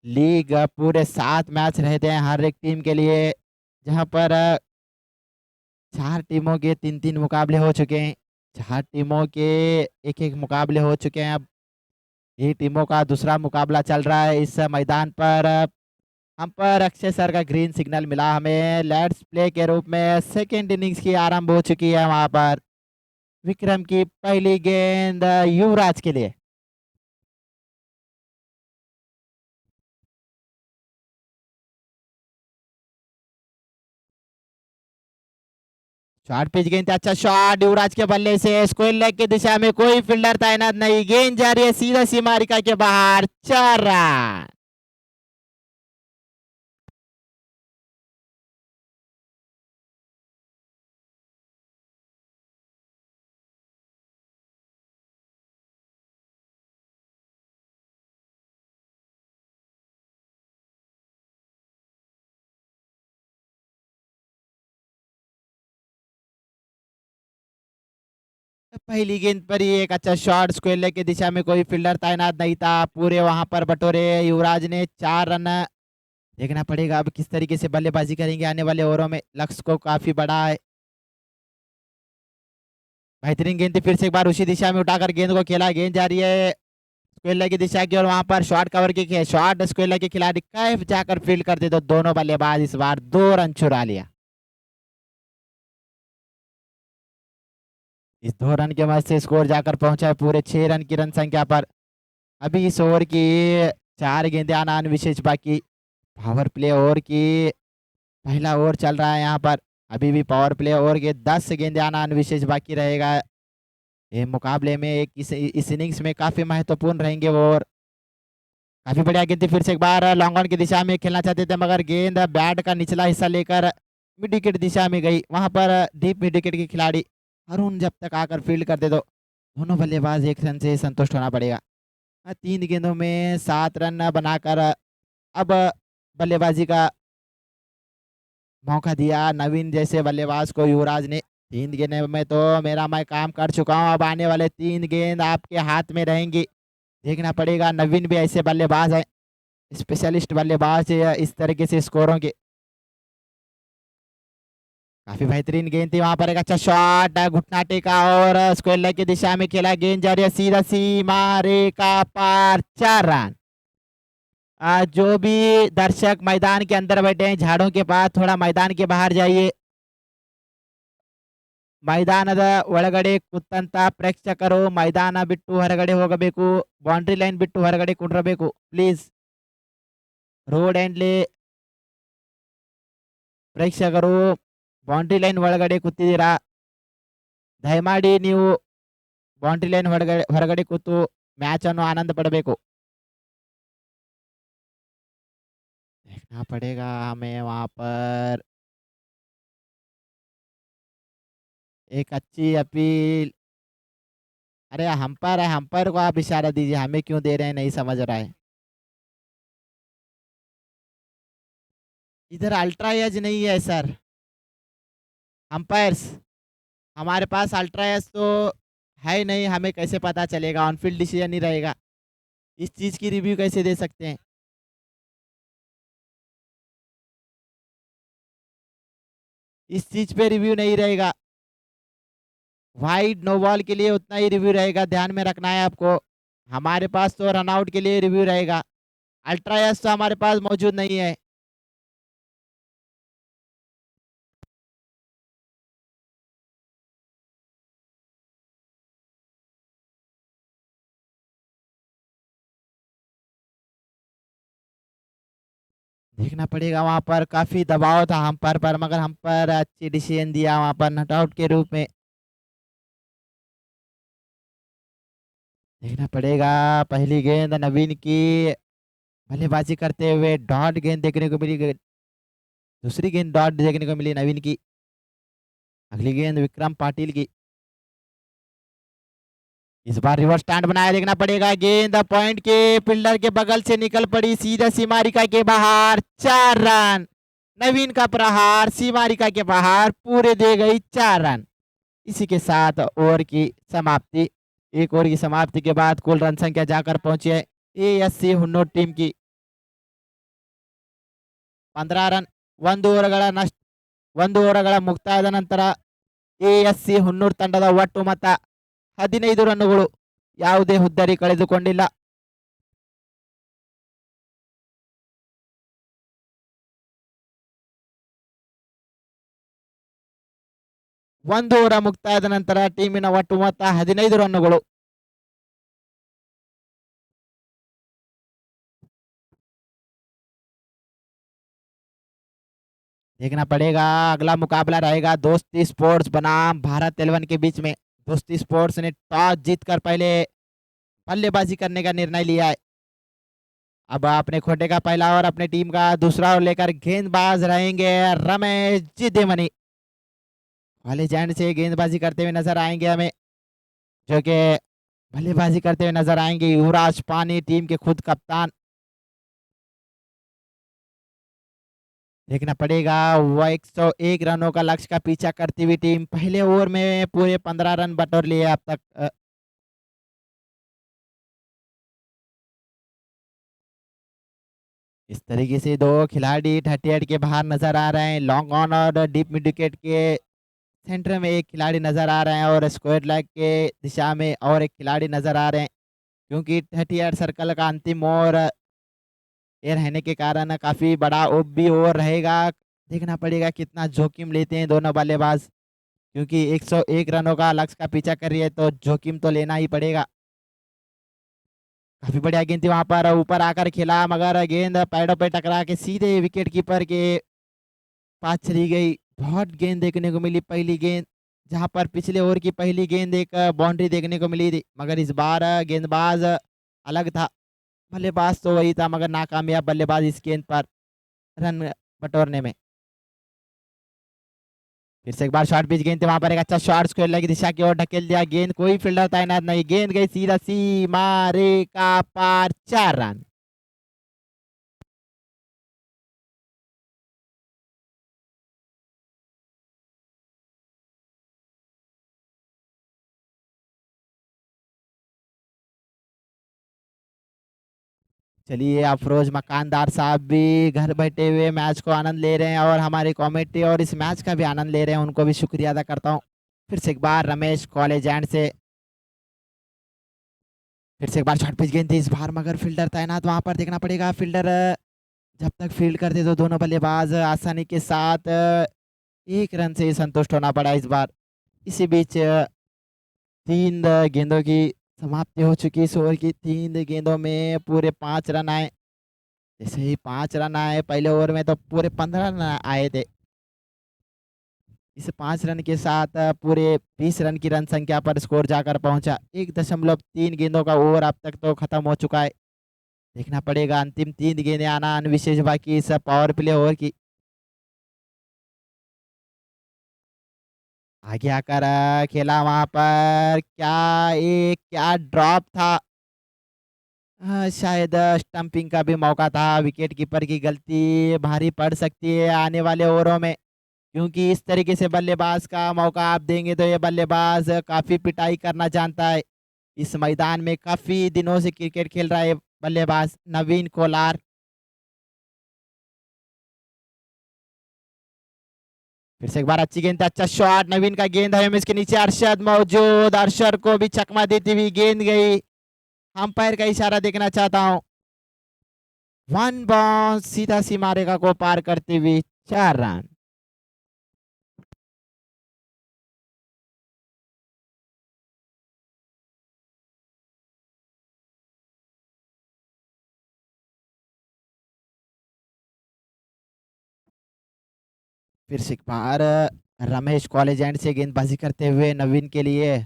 लीग पूरे 7 मैच रहते हैं हर एक टीम के लिए, जहां पर 4 टीमों के 3-3 मुकाबले हो चुके हैं। 4 टीमों के 1-1 मुकाबले हो चुके हैं। अब ये टीमों का दूसरा मुकाबला चल रहा है इस मैदान पर। हम पर अक्षय सर का ग्रीन सिग्नल मिला हमें लेट्स प्ले के रूप में। सेकेंड इनिंग्स की आरंभ हो चुकी है। वहां पर विक्रम की पहली गेंद युवराज के लिए। शॉर्ट पिच गेंद, अच्छा शॉट युवराज के बल्ले से स्क्वायर लेग की दिशा में, कोई फील्डर तैनात नहीं, गेंद जा रही है सीधा सीमारिका के बाहर, 4 रन। पहली गेंद पर ही एक अच्छा शॉट, स्क्वायर लेग की दिशा में, कोई फील्डर तैनात नहीं था, पूरे वहां पर बटोरे युवराज ने 4 रन। देखना पड़ेगा अब किस तरीके से बल्लेबाजी करेंगे आने वाले ओवरों में, लक्ष्य को काफी बड़ा है। बेहतरीन गेंद थी, फिर से एक बार उसी दिशा में उठाकर गेंद को खेला, गेंद जा रही है स्क्वायर लेग की दिशा की और वहां पर शॉट कवर की शॉट स्क्वायर लेग के खिलाड़ी कैफ जाकर फील्ड करते तो दोनों बल्लेबाज इस बार 2 रन चुरा लिया। इस 2 रन के मदद से स्कोर जाकर पहुंचा है पूरे 6 रन की रन संख्या पर। अभी इस ओवर की 4 गेंदें आना विशेष बाकी। पावर प्ले ओवर की पहला ओवर चल रहा है यहाँ पर। अभी भी पावर प्ले ओवर के 10 गेंदें आना विशेष बाकी रहेगा। ये मुकाबले में एक इस इनिंग्स में काफी महत्वपूर्ण रहेंगे वो ओवर। काफी बढ़िया गेंद थी, फिर से एक बार लॉन्ग ऑन की दिशा में खेलना चाहते थे, मगर गेंद बैट का निचला हिस्सा लेकर मिड विकेट दिशा में गई। वहां पर डीप मिड विकेट के खिलाड़ी अरुण जब तक आकर फील्ड करते तो दोनों बल्लेबाज 1 रन से संतुष्ट होना पड़ेगा। 3 गेंदों में 7 रन बनाकर अब बल्लेबाजी का मौका दिया नवीन जैसे बल्लेबाज को युवराज ने। 3 गेंदों में तो मेरा मैं काम कर चुका हूं, अब आने वाले 3 गेंद आपके हाथ में रहेंगी। देखना पड़ेगा, नवीन भी ऐसे बल्लेबाज है, स्पेशलिस्ट बल्लेबाज है इस तरीके से स्कोरों के। काफी बेहतरीन गेंद थी, वहां पर एक अच्छा शॉट, घुटना टेका और स्क्वायर लेग की दिशा में खेला, गेंद जा रही है सीधा सीमा रेखा पार, 4 रन। जो भी दर्शक मैदान के अंदर बैठे हैं झाड़ों के पास, थोड़ा मैदान के बाहर जाइए। ಮೈದಾನದ ಒಳಗಡೆ ಕುತ್ತಂತ ಪ್ರೇಕ್ಷಕರು ಮೈದಾನ ಬಿಟ್ಟು ಹೊರಗಡೆ ಹೋಗಬೇಕು, ಬೌಂಡ್ರಿ ಲೈನ್ ಬಿಟ್ಟು ಹೊರಗಡೆ ಕುಂಡ್ರಬೇಕು ಪ್ಲೀಸ್. ರೋಡ್ ಎಂಡ್ಲಿ ಪ್ರೇಕ್ಷಕರು ಬೌಂಡ್ರಿ ಲೈನ್ ಒಳಗಡೆ ಕೂತಿದ್ದೀರಾ, ದಯಮಾಡಿ ನೀವು ಬೌಂಡ್ರಿ ಲೈನ್ ಹೊರಗಡೆ ಹೊರಗಡೆ ಕೂತು ಮ್ಯಾಚ್ ಅನ್ನು ಆನಂದ ಪಡಬೇಕು. देखना पड़ेगा हमें वहां पर एक अच्छी अपील। अरे हम्पायर है, हम्पायर को आप इशारा दीजिए, हमें क्यों दे रहे हैं नहीं समझ रहा है। इधर अल्ट्रा एज नहीं है सर, अंपायर्स हमारे पास अल्ट्रा एज तो है नहीं, हमें कैसे पता चलेगा, ऑनफील्ड डिसीजन ही रहेगा, इस चीज़ की रिव्यू कैसे दे सकते हैं। इस चीज़ पे रिव्यू नहीं रहेगा, वाइड नो बॉल के लिए उतना ही रिव्यू रहेगा, ध्यान में रखना है आपको। हमारे पास तो रनआउट के लिए रिव्यू रहेगा, अल्ट्रा एज तो हमारे पास मौजूद नहीं है। देखना पड़ेगा, वहां पर काफी दबाव था हम पर मगर हम पर अच्छी डिसीजन दिया वहां पर नॉट आउट के रूप में। देखना पड़ेगा, पहली गेंद नवीन की बल्लेबाजी करते हुए डॉट गेंद देखने को मिली, दूसरी गेंद डॉट देखने को मिली नवीन की, अगली गेंद विक्रम पाटिल की। इस बार रिवर्स स्टैंड बनाया, देखना पड़ेगा, गेंद पॉइंट के फील्डर के बगल से निकल पड़ी सीधा सीमारिका के बाहर, 4 रन। नवीन का प्रहार सीमारिका के बाहर पूरे दे गई 4 रन। इसी के साथ ओवर की समाप्ति, एक ओवर की समाप्ति के बाद कुल रन संख्या जाकर पहुंची है ASC हुन्नूर टीम की 15 ರನ್, ಒಂದು ಓವರ್ಗಳ ಮುಕ್ತಾಯದ ನಂತರ ASC ಹುನ್ನೂರ್ ತಂಡದ ಒಟ್ಟು ಮೊತ್ತ 15 ರನ್ನುಗಳು, ಯಾವುದೇ ಹುದ್ದರಿ ಕಳೆದುಕೊಂಡಿಲ್ಲ. ಒಂದು ಓವರ್ ಮುಕ್ತಾಯದ ನಂತರ ಟೀಮಿನ ಒಟ್ಟು ಮೊತ್ತ 15 ರನ್ನುಗಳು. देखना पड़ेगा, अगला मुकाबला रहेगा दोस्ती स्पोर्ट्स बनाम भारत 11 के बीच में। दोस्ती स्पोर्ट्स ने टॉस जीतकर पहले बल्लेबाजी करने का निर्णय लिया है। अब अपने खोटे का पहला ओवर अपने टीम का दूसरा ओवर लेकर गेंदबाज रहेंगे रमेश जिद्देमनी, वाले जैंड से गेंदबाजी करते हुए नजर आएंगे हमें, जो कि बल्लेबाजी करते हुए नजर आएंगे युवराज पानी, टीम के खुद कप्तान। देखना पड़ेगा, वह 101 रनों का लक्ष्य का पीछा करती हुई टीम पहले ओवर में पूरे 15 रन बटोर लिए अब तक। इस तरीके से दो खिलाड़ी 38 के बाहर नजर आ रहे हैं, लॉन्ग ऑन और डीप मिड विकेट के सेंटर में एक खिलाड़ी नजर आ रहे हैं और स्क्वायर लेग के दिशा में और एक खिलाड़ी नजर आ रहे हैं, क्योंकि 38 सर्कल का अंतिम ओवर ये रहने के कारण काफी बड़ा भी ओवर रहेगा। देखना पड़ेगा कितना जोखिम लेते हैं दोनों बल्लेबाज, क्योंकि 101 रनों का लक्ष्य का पीछा कर रही है तो जोखिम तो लेना ही पड़ेगा। काफी बढ़िया गेंद थी, वहां पर ऊपर आकर खेला मगर गेंद पैडों पे टकरा के सीधे विकेट कीपर के पास चली गई। बहुत गेंद देखने को मिली, पहली गेंद जहां पर पिछले ओवर की पहली गेंद एक बाउंड्री देखने को मिली थी, मगर इस बार गेंदबाज अलग था, बल्लेबाज तो वही था मगर नाकामयाब बल्लेबाज इस गेंद पर रन बटोरने में। फिर से एक बार शॉर्ट पिच गेंद थी, वहां पर एक अच्छा शॉट स्क्वायर लेग दिशा की ओर ढकेल दिया, गेंद कोई फील्डर तैनात नहीं, गेंद गई सीधा सीमा रेखा पार, 4 रन। चलिए अफरोज मकानदार साहब भी घर बैठे हुए मैच को आनंद ले रहे हैं और हमारी कमेटी और इस मैच का भी आनंद ले रहे हैं, उनको भी शुक्रिया अदा करता हूँ। फिर से एक बार रमेश कॉलेज एंड से फिर से एक बार शॉर्ट पिच गेंद थी इस बार, मगर फील्डर तैनात वहां पर, देखना पड़ेगा फील्डर जब तक फील्ड करते तो दोनों बल्लेबाज आसानी के साथ 1 रन से ही संतुष्ट होना पड़ा इस बार। इसी बीच 3 गेंदों की समाप्ति हो चुकी इस ओवर की। 3 गेंदों में पूरे 5 रन आए। जैसे ही 5 रन आए पहले ओवर में तो पूरे 15 रन आए थे। इस 5 रन के साथ पूरे 20 रन की रन संख्या पर स्कोर जाकर पहुंचा। 1.3 गेंदों का ओवर अब तक तो खत्म हो चुका है। देखना पड़ेगा अंतिम 3 गेंदें आना विशेष बाकी इस पावर प्ले ओवर की। आगे आकर खेला वहां पर, क्या ड्रॉप था। शायद स्टंपिंग का भी मौका था। विकेट कीपर की गलती भारी पड़ सकती है आने वाले ओवरों में, क्योंकि इस तरीके से बल्लेबाज का मौका आप देंगे तो ये बल्लेबाज काफ़ी पिटाई करना जानता है। इस मैदान में काफ़ी दिनों से क्रिकेट खेल रहा है बल्लेबाज नवीन कोलार। फिर से एक बार अच्छी गेंद, अच्छा शॉट, नवीन का गेंद है, इसके नीचे अरशद मौजूद, अरशद को भी चकमा देती हुई गेंद गई। अंपायर का इशारा देखना चाहता हूं। 1 बॉल सीधा सीमा रेखा को पार करते हुए 4 रन। फिर से एक बार रमेश कॉलेज एंड से गेंदबाजी करते हुए नवीन के लिए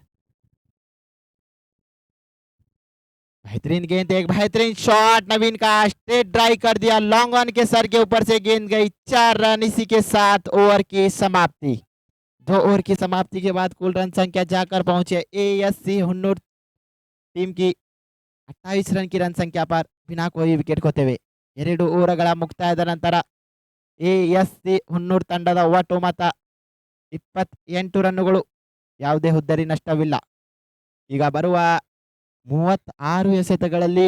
बेहतरीन गेंद, एक बेहतरीन शॉट, नवीन का स्ट्रेट ड्राइव कर दिया, लॉन्ग ऑन के सर के ऊपर से गेंद गई। 4 रन। इसी के साथ ओवर की समाप्ति। 2 ओवर की समाप्ति के बाद कुल रन संख्या जाकर पहुंचे एएससी हुन्नूर टीम की 28 रन की रन संख्या पर बिना कोई विकेट खोते हुए 2 ಓವರ್ಗಳ ಮುಕ್ತಾಯದ ನಂತರ ಎಎಸ್ಸಿ ಹುನ್ನೂರ್ ತಂಡದ ಒಟ್ಟು ಮೊತ್ತ 28 ರನ್ನುಗಳು, ಯಾವುದೇ ಹುದ್ದರಿ ನಷ್ಟವಿಲ್ಲ. ಈಗ ಬರುವ 36 ಎಸೆತಗಳಲ್ಲಿ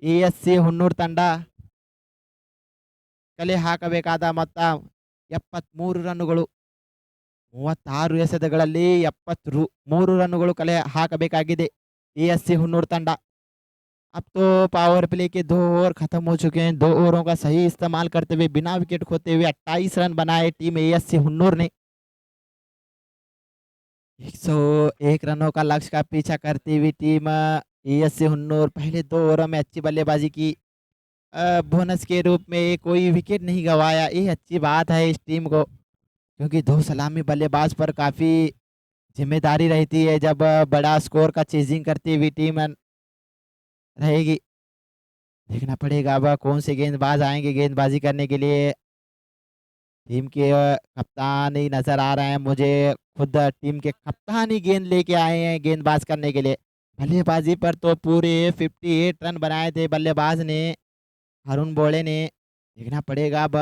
ಎಎಸ್ಸಿ ಹುನ್ನೂರ್ ತಂಡ ಕಲೆ ಹಾಕಬೇಕಾದ ಮೊತ್ತ 73 ರನ್ನುಗಳು. 36 ಎಸೆತಗಳಲ್ಲಿ 73 ರನ್ನುಗಳು ಕಲೆ ಹಾಕಬೇಕಾಗಿದೆ एएससी हुन्नूर तंडा। अब तो पावर प्ले के 2 ओवर खत्म हो चुके हैं। 2 ओवरों का सही इस्तेमाल करते हुए बिना विकेट खोते हुए 28 रन बनाए टीम एएससी हुन्नूर ने। 101 रनों का लक्ष्य का पीछा करती हुई टीम एएससी हुन्नूर पहले 2 ओवरों में अच्छी बल्लेबाजी की। बोनस के रूप में कोई विकेट नहीं गंवाया। ये अच्छी बात है इस टीम को, क्योंकि 2 सलामी बल्लेबाज पर काफ़ी जिम्मेदारी रहती है जब बड़ा स्कोर का चेजिंग करती हुई टीम रहेगी। देखना पड़ेगा अब कौन से गेंदबाज आएंगे गेंदबाजी करने के लिए। टीम के कप्तान ही नजर आ रहे हैं मुझे, खुद टीम के कप्तान ही गेंद लेके आए हैं गेंदबाज करने के लिए। बल्लेबाजी पर तो पूरे 58 रन बनाए थे बल्लेबाज ने, अरुण बोले ने। देखना पड़ेगा अब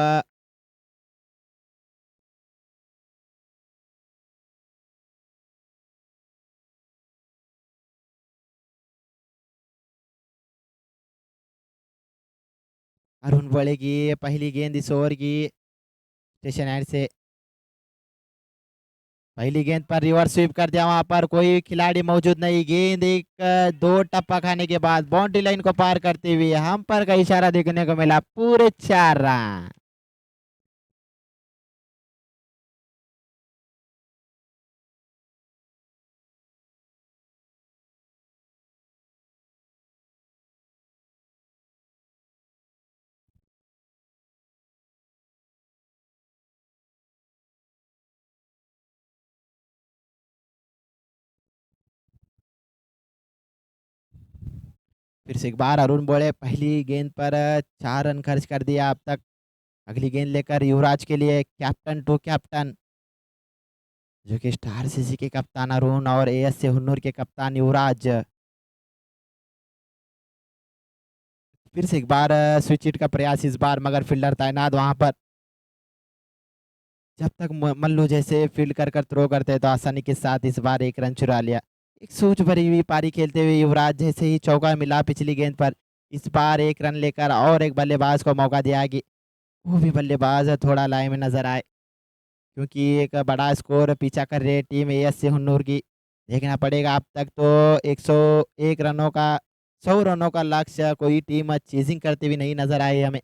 अरुण बोले की पहली गेंद इस ओवर की स्टेशन एंड से। पहली गेंद पर रिवर्स स्वीप कर दिया, वहां पर कोई खिलाड़ी मौजूद नहीं। गेंद 1-2 टप्पा खाने के बाद बाउंड्री लाइन को पार करते हुए अंपायर का इशारा देखने को मिला। पूरे 4 रन। फिर से एक बार अरुण बोले पहली गेंद पर 4 रन खर्च कर दिया अब तक। अगली गेंद लेकर युवराज के लिए कैप्टन टू कैप्टन, जो कि स्टार सीसी के कप्तान अरुण और एएससी हुन्नूर के कप्तान युवराज। फिर से एक बार स्विच हिट का प्रयास इस बार, मगर फील्डर तैनात वहां पर। जब तक मल्लू जैसे फील्ड कर थ्रो करते तो आसानी के साथ इस बार 1 रन चुरा लिया। एक सोच भरी हुई पारी खेलते हुए युवराज जैसे ही चौका मिला पिछली गेंद पर, इस बार एक रन लेकर और एक बल्लेबाज को मौका दिया कि वो भी बल्लेबाज थोड़ा लाइन में नजर आए, क्योंकि एक बड़ा स्कोर पीछा कर रही है टीम एएससी हुन्नूर की। देखना पड़ेगा, अब तक तो 101 रनों का 100 रनों का लक्ष्य कोई टीम चेजिंग करती हुई नहीं नजर आई हमें।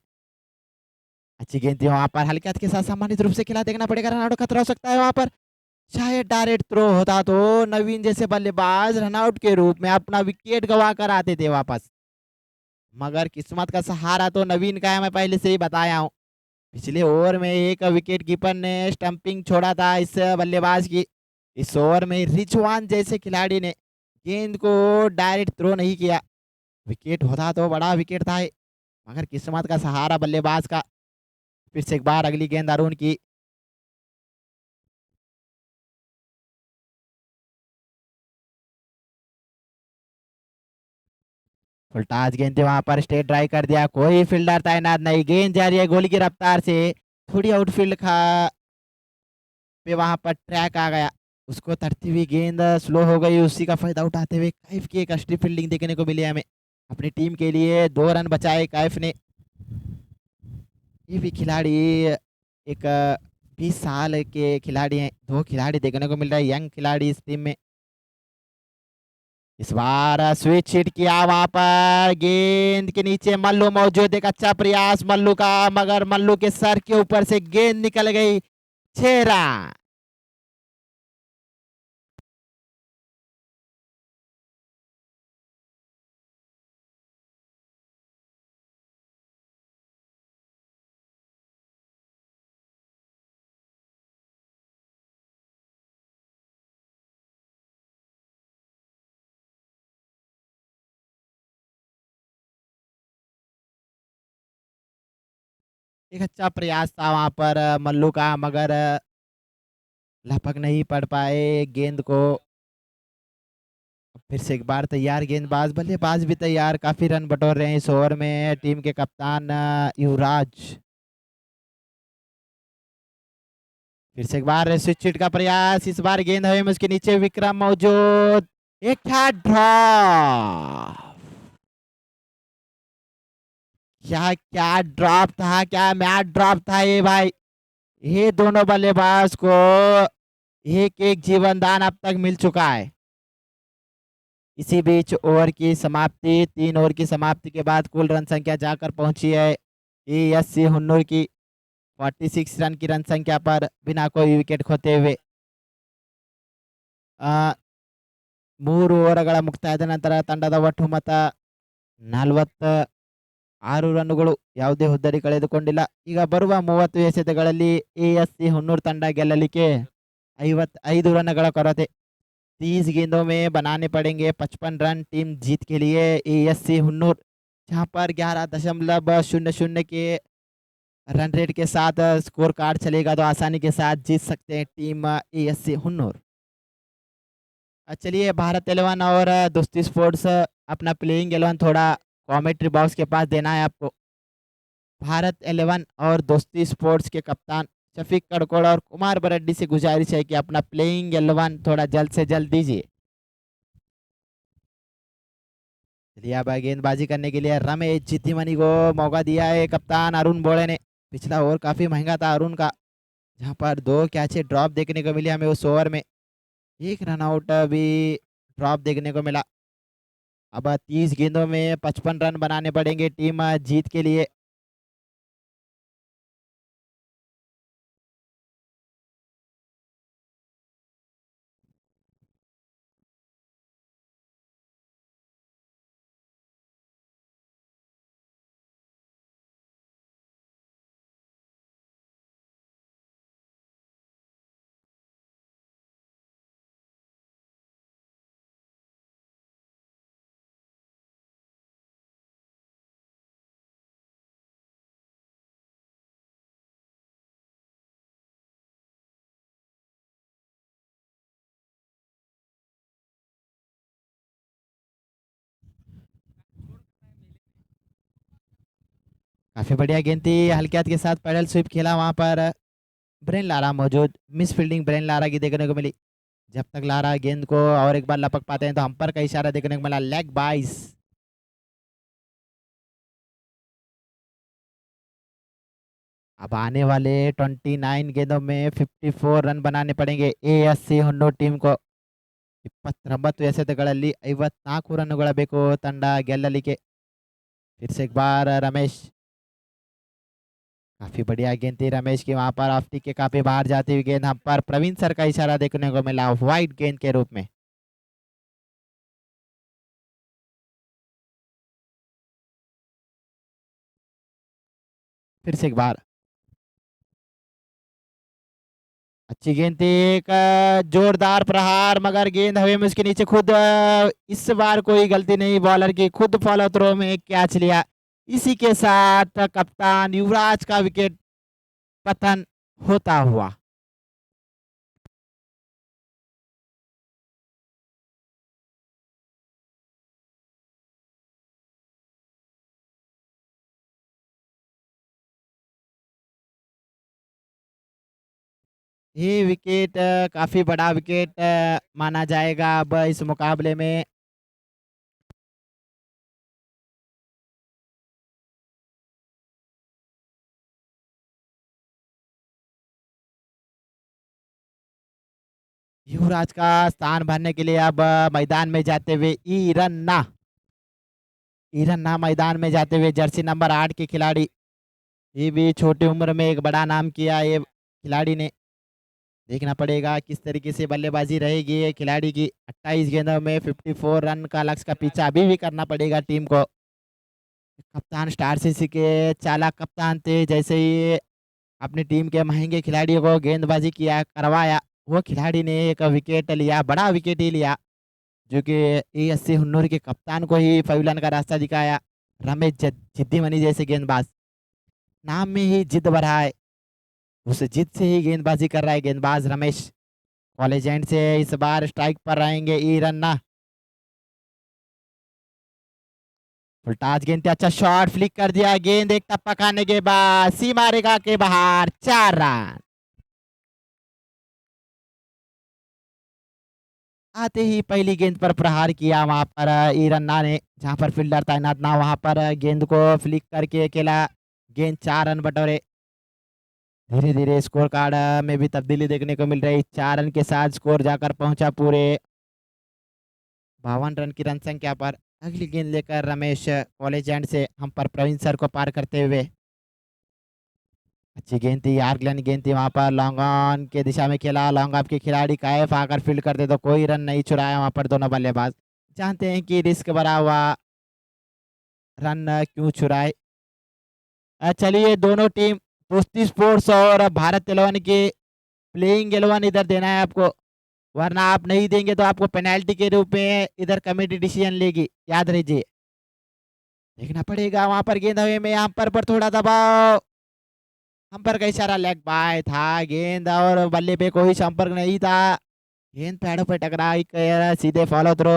अच्छी गेंद थी वहां पर, हल्के के साथ सामान्य रूप से खिला, देखना पड़ेगा रन आउट खतरा हो सकता है वहां पर। शायद डायरेक्ट थ्रो होता तो नवीन जैसे बल्लेबाज रनआउट के रूप में अपना विकेट गवा कर आते थे वापस, मगर किस्मत का सहारा तो नवीन का है, मैं पहले से ही बताया हूँ। पिछले ओवर में एक विकेट कीपर ने स्टंपिंग छोड़ा था इस बल्लेबाज की। इस ओवर में रिजवान जैसे खिलाड़ी ने गेंद को डायरेक्ट थ्रो नहीं किया, विकेट होता तो बड़ा विकेट था ये, मगर किस्मत का सहारा बल्लेबाज का। फिर से एक बार अगली गेंद अरुण की। फुलटाज गेंद थी वहां पर, स्टेट ड्राइव कर दिया, कोई फील्डर तैनात नहीं, गेंद जा रही है गोली की रफ्तार से, थोड़ी आउटफील्ड खा पे वहां पर ट्रैक आ गया, उसको तरती हुई गेंद स्लो हो गई, उसी का फायदा उठाते हुए कैफ की एक अच्छी फील्डिंग देखने को मिली हमें। अपनी टीम के लिए 2 रन बचाए कैफ ने। ये भी खिलाड़ी एक 20 साल के खिलाड़ी हैं, 2 खिलाड़ी देखने को मिल रहा है यंग खिलाड़ी इस टीम में। इस बार स्विच हिट किया, वहां पर गेंद के नीचे मल्लू मौजूद, एक अच्छा प्रयास मल्लू का, मगर मल्लू के सर के ऊपर से गेंद निकल गई। 6 रन। एक अच्छा प्रयास था वहां पर मल्लू का, मगर लपक नहीं पड़ पाए गेंद को। फिर से एक बार तैयार गेंदबाज, बल्लेबाज भी तैयार, काफी रन बटोर रहे हैं इस ओवर में टीम के कप्तान युवराज। फिर से एक बार स्विच हिट का प्रयास, इस बार गेंद हवा में, उसके नीचे विक्रम मौजूद, एक था ड्रॉप। क्या क्या ड्रॉप था, क्या मैच ड्रॉप था ये भाई। ये दोनों बल्लेबाज को एक एक जीवन दान अब तक मिल चुका है। इसी बीच ओवर की समाप्ति, 3 ओवर की समाप्ति के बाद कुल रन संख्या जाकर पहुंची है एएससी हुन्नूर की 46 रन की रन संख्या पर, बिना कोई विकेट खोते हुए। 3 ಓವರ್ಗಳ ಮುಕ್ತಾಯದ ನಂತರ ತಂಡದ ಒಟ್ಟು ಮೊತ್ತ 46 ರನ್ನುಗಳು, ಯಾವುದೇ ಹುದ್ದರಿ ಕಳೆದುಕೊಂಡಿಲ್ಲ। ಈಗ ಬರುವ 30 ಎಸೆತಗಳಲ್ಲಿ ಎಎಸ್ಸಿ ಹುನ್ನೂರ್ ತಂಡ ಗೆಲ್ಲಲಿಕ್ಕೆ 55 रनಗಳ ಕೊರತೆ। 30 गेंदों में बनाने पड़ेंगे 55 रन टीम जीत के लिए एएससी हुन्नूर, जहां पर 11.00 के रन रेट के साथ स्कोर कार्ड चलेगा तो आसानी के साथ जीत सकते हैं टीम एएससी हुन्नूर। चलिए, भारत 11 और दोस्ती स्पोर्ट्स अपना प्लेइंग 11 थोड़ा कमेंट्री बॉक्स के पास देना है आपको। भारत 11 और दोस्ती स्पोर्ट्स के कप्तान शफीक कड़कोड़ और कुमार बरड्डी से गुजारिश है कि अपना प्लेइंग 11 थोड़ा जल्द से जल्द दीजिए। चलिए, अब गेंदबाजी करने के लिए रमेश चित्तीमणि को मौका दिया है कप्तान अरुण बोड़े ने। पिछला ओवर काफी महंगा था अरुण का, जहां पर 2 कैचे ड्रॉप देखने को मिले हमें उस ओवर में, 1 रन आउट भी ड्रॉप देखने को मिला। अब 30 गेंदों में 55 रन बनाने पड़ेंगे टीम जीत के लिए। काफी बढ़िया गेंद थी, हल्के हाथ के साथ पैडल स्वीप खेला वहां पर, ब्रेन लारा मौजूद, मिस फील्डिंग ब्रेन लारा की देखने को मिली। जब तक लारा गेंद को और एक बार लपक पाते हैं तो हम पर का इशारा देखने को मिला, लेग बाइस। अब आने वाले 29 गेंदों में 54 रन बनाने पड़ेंगे ASC ಹುನ್ನೂರ್ ಟೀಮ್ को 29 ಎಸೆತಗಳಲ್ಲಿ 54 ರನ್ನುಗಳ ಬೇಕು ತಂಡ ಗೆಲ್ಲಲಿಕ್ಕೆ फिर से एक बार रमेश काफी बढ़िया गेंद थी रमेश की वहां पर ऑफ के काफी बाहर जाती हुई गेंद हम पर प्रवीण सर का इशारा देखने को मिला वाइड गेंद के रूप में फिर से एक बार अच्छी गेंद थी एक जोरदार प्रहार मगर गेंद हवा में उसके नीचे खुद इस बार कोई गलती नहीं बॉलर की खुद फॉलो थ्रो में कैच लिया इसी के साथ कप्तान युवराज का विकेट पतन होता हुआ ये विकेट काफी बड़ा विकेट माना जाएगा अब इस मुकाबले में युवराज का स्थान भरने के लिए अब मैदान में जाते हुए ईरन्ना मैदान में जाते हुए जर्सी नंबर 8 के खिलाड़ी ये भी छोटी उम्र में एक बड़ा नाम किया ये खिलाड़ी ने देखना पड़ेगा किस तरीके से बल्लेबाजी रहेगी ये खिलाड़ी की 28 गेंदों में 54 रन का लक्ष्य का पीछा अभी भी करना पड़ेगा टीम को कप्तान स्टार सीसी के चालाक कप्तान थे जैसे ही अपनी टीम के महंगे खिलाड़ियों को गेंदबाजी किया करवाया वो खिलाड़ी ने एक विकेट लिया बड़ा विकेट ही लिया जो कि ASC हुन्नूर के कप्तान को ही फैलन का रास्ता दिखाया रमेश जिद्दी मनी जैसे गेंदबाज नाम में ही जिद भरा है उस जिद से ही गेंदबाजी कर रहा है गेंदबाज रमेश कॉलेज एंड से इस बार स्ट्राइक पर रहेंगे ई रन्ना फुलटाज गेंद पे अच्छा शॉट फ्लिक कर दिया गेंद एक टप्पा खाने के बाद सीमा रेखा के बाहर 4 रन आते ही पहली गेंद पर प्रहार किया वहां पर ई रन्ना ने जहां पर फील्डर तैनात ना वहां पर गेंद को फ्लिक करके अकेला गेंद 4 रन बटोरे धीरे धीरे स्कोर कार्ड में भी तब्दीली देखने को मिल रही 4 रन के साथ स्कोर जाकर पहुंचा पूरे 52 रन की रन संख्या पर अगली गेंद लेकर रमेश कॉलेज एंड से हम पर प्रवीण सर को पार करते हुए अच्छी गेंद थी आर्गलन गेंद थी वहां पर लॉन्ग ऑन के दिशा में खेला लॉन्ग ऑफ के खिलाड़ी कायफ आकर फील्ड करते तो कोई रन नहीं चुराया वहां पर दोनों बल्लेबाज जानते हैं कि रिस्क भरा हुआ रन क्यों चुराए चलिए दोनों टीम दोस्ती स्पोर्ट्स और भारत 11 के प्लेइंग 11 इधर देना है आपको वरना आप नहीं देंगे तो आपको पेनल्टी के रूप में इधर कमेटी डिसीजन लेगी याद रहिए देखना पड़ेगा वहां पर गेंद हवे में यहाँ पर थोड़ा दबाव हम पर का इशारा लेग बाय था गेंद और बल्ले पे कोई संपर्क नहीं था गेंद पैरों पे टकराई सीधे फॉलो थ्रो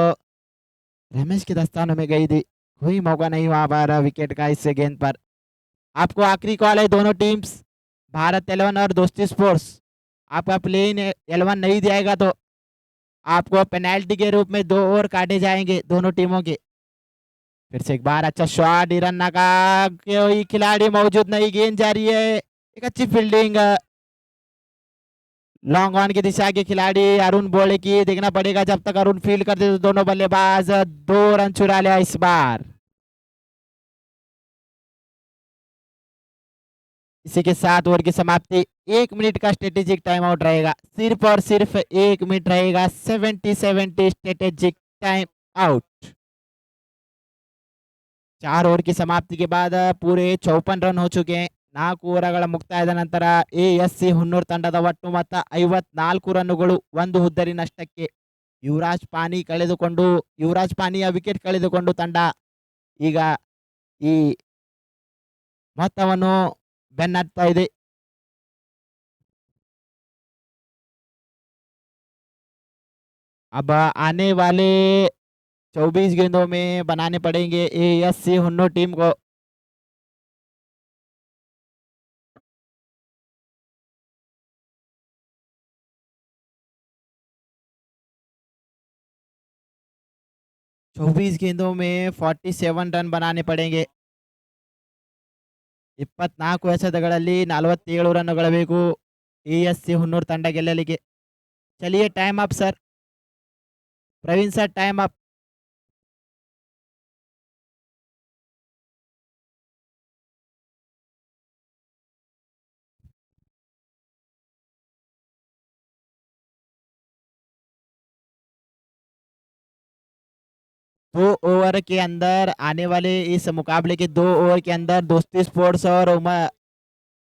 रमेश के दस्तानों में गई थी कोई मौका नहीं वहां पर विकेट का इससे गेंद पर आपको आखिरी कॉल है दोनों टीम्स भारत 11 और दोस्ती स्पोर्ट्स आपका प्लेन 11 नहीं जाएगा तो आपको पेनल्टी के रूप में 2 ओवर काटे जाएंगे दोनों टीमों के फिर से एक बार अच्छा शॉट रन्ना का कोई खिलाड़ी मौजूद नहीं गेंद जा रही है एक अच्छी फील्डिंग लॉन्ग ऑन की दिशा के खिलाड़ी अरुण बोले की देखना पड़ेगा जब तक अरुण फील्ड करते तो दोनों बल्लेबाज 2 रन चुरा लिया इस बार इसी के साथ ओवर की समाप्ति 1 मिनट का स्ट्रेटेजिक टाइम आउट रहेगा सिर्फ और सिर्फ 1 मिनट रहेगा 70-70 स्ट्रेटेजिक टाइम आउट 4 ओवर की समाप्ति के बाद पूरे 54 रन हो चुके हैं 4 ಓವರ್ಗಳ ಮುಕ್ತಾಯದ ನಂತರ ASC ಹುನ್ನೂರ್ ತಂಡದ ಒಟ್ಟು ಮೊತ್ತ 54 ರನ್ನುಗಳು 1 ಹುದ್ದರಿ ನಷ್ಟಕ್ಕೆ ಯುವರಾಜ್ ಪಾನಿಯ ವಿಕೆಟ್ ಕಳೆದುಕೊಂಡು ತಂಡ ಈಗ ಈ ಮೊತ್ತವನ್ನು ಬೆನ್ನತ್ತಾ ಇದೆ अब आने वाले 24 गेंदों में बनाने पड़ेंगे ASC हुन्नूर टीम को 24 गेंदों में 47 रन बनाने पड़ेंगे 24 ಎಸೆತಗಳಲ್ಲಿ 47 ರನ್ನುಗಳು ಬೇಕು ಟಿ.ಎಸ್.ಸಿ. ಹುನ್ನೂರು ತಂಡ ಗೆಲ್ಲಲಿಕ್ಕೆ. चलिए time up sir. Praveen sir time up. दो ओवर के अंदर आने वाले इस मुकाबले के 2 ओवर के अंदर दोस्ती स्पोर्ट्स और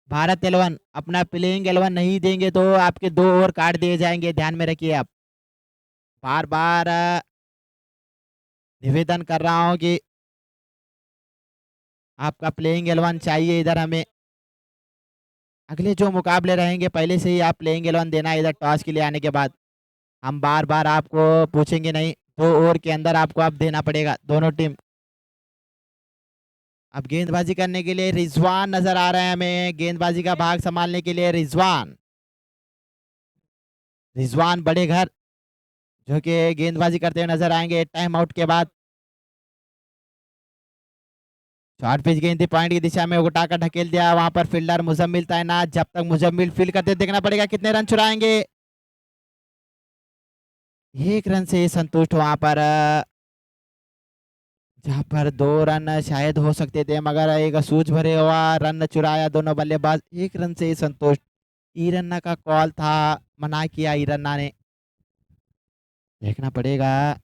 भारत 11 अपना प्लेइंग 11 नहीं देंगे तो आपके 2 ओवर काट दिए जाएंगे. ध्यान में रखिए आप. बार बार निवेदन कर रहा हूँ कि आपका प्लेइंग 11 चाहिए इधर हमें. अगले जो मुकाबले रहेंगे पहले से ही आप प्लेइंग 11 देना इधर टॉस के लिए आने के बाद. हम बार बार आपको पूछेंगे नहीं. 2 ओवर के अंदर आपको अब देना पड़ेगा दोनों टीम. अब गेंदबाजी करने के लिए रिजवान नजर आ रहे हैं हमें. गेंदबाजी का भाग संभालने के लिए रिजवान बड़े घर जो कि गेंदबाजी करते हुए नजर आएंगे टाइम आउट के बाद. शॉर्ट पिच गेंद थी पॉइंट की दिशा में उठाकर ढकेल दिया. वहां पर फील्डर मुजम्मिल तैनात. जब तक मुजम्मिल फील्ड करते देखना पड़ेगा कितने रन चुराएंगे. 1 रन से संतुष्ट वहां पर जहां पर 2 रन शायद हो सकते थे मगर एक सूझ भरे हुआ रन चुराया दोनों बल्लेबाज. 1 रन से संतुष्ट. ईरन्ना का कॉल था. मना किया ईरन्ना ने. देखना पड़ेगा.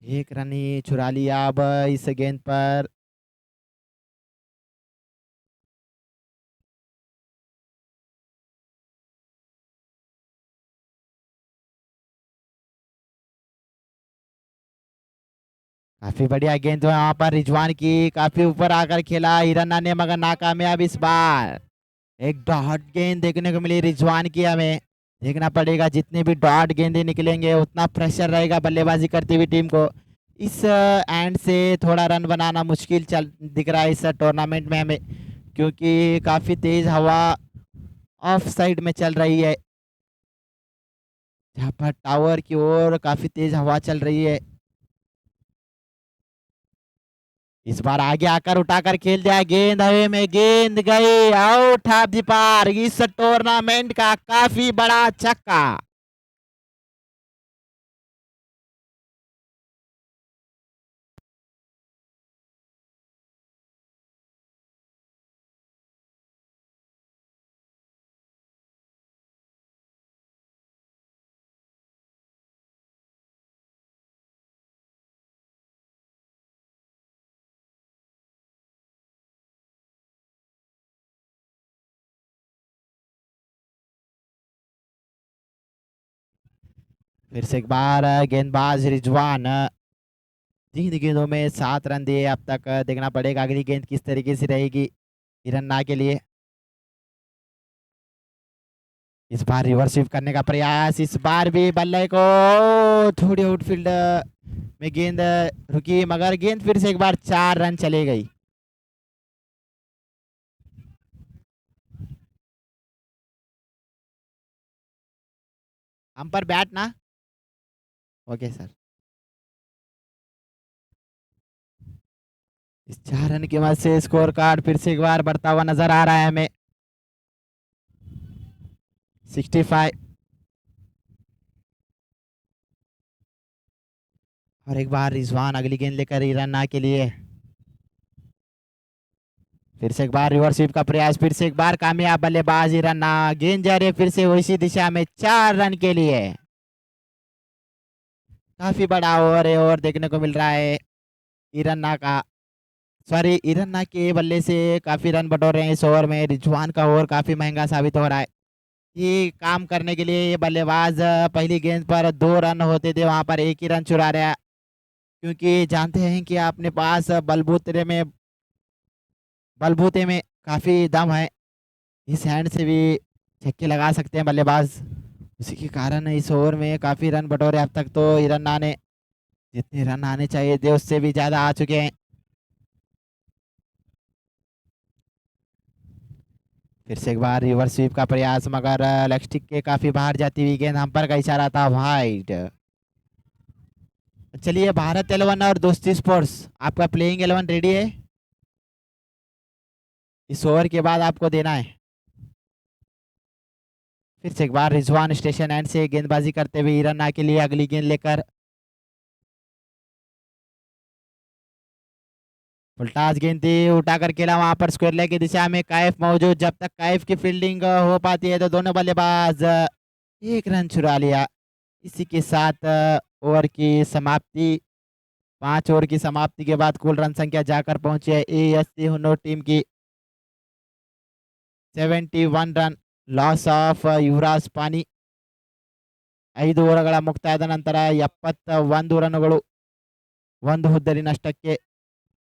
1 रन ही चुरा लिया अब इस गेंद पर. काफी बढ़िया गेंद जो है वहां पर रिजवान की काफी ऊपर आकर खेला ईरन्ना ने मगर नाकामयाब इस बार. एक डॉट गेंद देखने को मिली रिजवान की. हमें देखना पड़ेगा जितने भी डॉट गेंदे निकलेंगे उतना प्रेशर रहेगा बल्लेबाजी करती हुई टीम को. इस एंड से थोड़ा रन बनाना मुश्किल चल दिख रहा है इस टूर्नामेंट में हमें क्योंकि काफ़ी तेज़ हवा ऑफ साइड में चल रही है. जहाँ पर टावर की ओर काफ़ी तेज़ हवा चल रही है. इस बार आगे आकर उठाकर खेल दिया. गेंद हवे में. गेंद गई आउट ऑफ द पार. इस टूर्नामेंट का काफ़ी बड़ा छक्का. फिर से एक बार गेंदबाज रिजवान 3 गेंदों में 7 रन दिए अब तक. देखना पड़ेगा अगली गेंद किस तरीके से रहेगी ईरन्ना के लिए. इस बार रिवर्स स्वीप करने का प्रयास. इस बार भी बल्ले को थोड़ी आउटफील्ड में गेंद रुकी मगर गेंद फिर से एक बार 4 रन चले गई. हम पर बैट ना. Okay sir. इस 4 रन की मदद से स्कोर कार्ड फिर से एक बार बढ़ता हुआ नजर आ रहा है हमें. 65 और एक बार रिजवान अगली गेंद लेकर ईरन्ना के लिए. फिर से एक बार रिवर्स स्वीप का प्रयास. फिर से एक बार कामयाब बल्लेबाज ईरन्ना. गेंद जा रही है फिर से उसी दिशा में 4 रन के लिए. काफी बड़ा ओवर है और देखने को मिल रहा है ईरन्ना का. सॉरी ईरन्ना के बल्ले से काफी रन बटोर रहे हैं इस ओवर में. रिजवान का ओवर काफी महंगा साबित हो रहा है. ये काम करने के लिए ये बल्लेबाज पहली गेंद पर 2 रन होते थे वहां पर 1 ही रन चुरा रहा है क्योंकि जानते हैं कि अपने पास बलबूते में काफ़ी दम है. इस हैंड से भी छक्के लगा सकते हैं बल्लेबाज. उसी के कारण इस ओवर में काफ़ी रन बटोरे अब तक तो ईरन्ना ने. जितने रन आने चाहिए थे उससे भी ज़्यादा आ चुके हैं. फिर से एक बार रिवर्स स्वीप का प्रयास मगर लेग स्टिक के काफ़ी बाहर जाती हुई गेंद. हम पर का इशारा था वाइड. चलिए भारत 11 और दोस्ती स्पोर्ट्स आपका प्लेइंग 11 रेडी है. इस ओवर के बाद आपको देना है। फिर से एक बार रिजवान स्टेशन एंड से गेंदबाजी करते हुए रन के लिए अगली गेंद लेकर फुलटास गेंद थी, उठाकर खेला वहां पर स्क्वायर लेग की दिशा में कैफ मौजूद। जब तक कैफ की फील्डिंग हो पाती है तो दोनों बल्लेबाज एक रन चुरा लिया। इसी के साथ ओवर की समाप्ति, 5 ओवर की समाप्ति के बाद कुल रन संख्या जाकर पहुंची है ASC हुन्नूर टीम की 71 रन। ಲಾಸ್ ಆಫ್ ಯುವರಾಜ್ ಪಾನಿ 5 ಓವರ್ಗಳ ಮುಕ್ತಾಯದ ನಂತರ 71 ರನ್ನುಗಳು, 1 ಹುದ್ದರಿ ನಷ್ಟಕ್ಕೆ.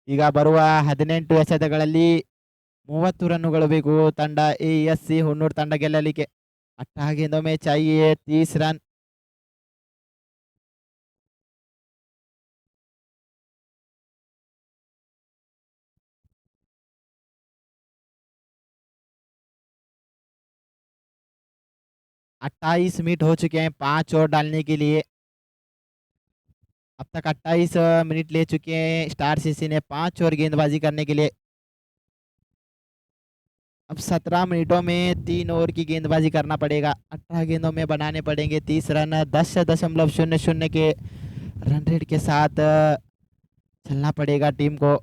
ಈಗ ಬರುವ 18 ಎಸೆತಗಳಲ್ಲಿ 30 ರನ್ನುಗಳು ಬೇಕು ತಂಡ ASC ಹುನ್ನೂರ್ ತಂಡ ಗೆಲ್ಲಲಿಕ್ಕೆ. 18 गेंदों में चाहिए 30 रन. अट्ठाईस मिनट हो चुके हैं 5 ओवर डालने के लिए. अब तक 28 मिनट ले चुके हैं स्टार सीसी ने 5 ओवर गेंदबाजी करने के लिए. अब 17 मिनटों में 3 ओवर की गेंदबाजी करना पड़ेगा. 18 गेंदों में बनाने पड़ेंगे 30 रन. 10.00 के रन रेट के साथ चलना पड़ेगा टीम को.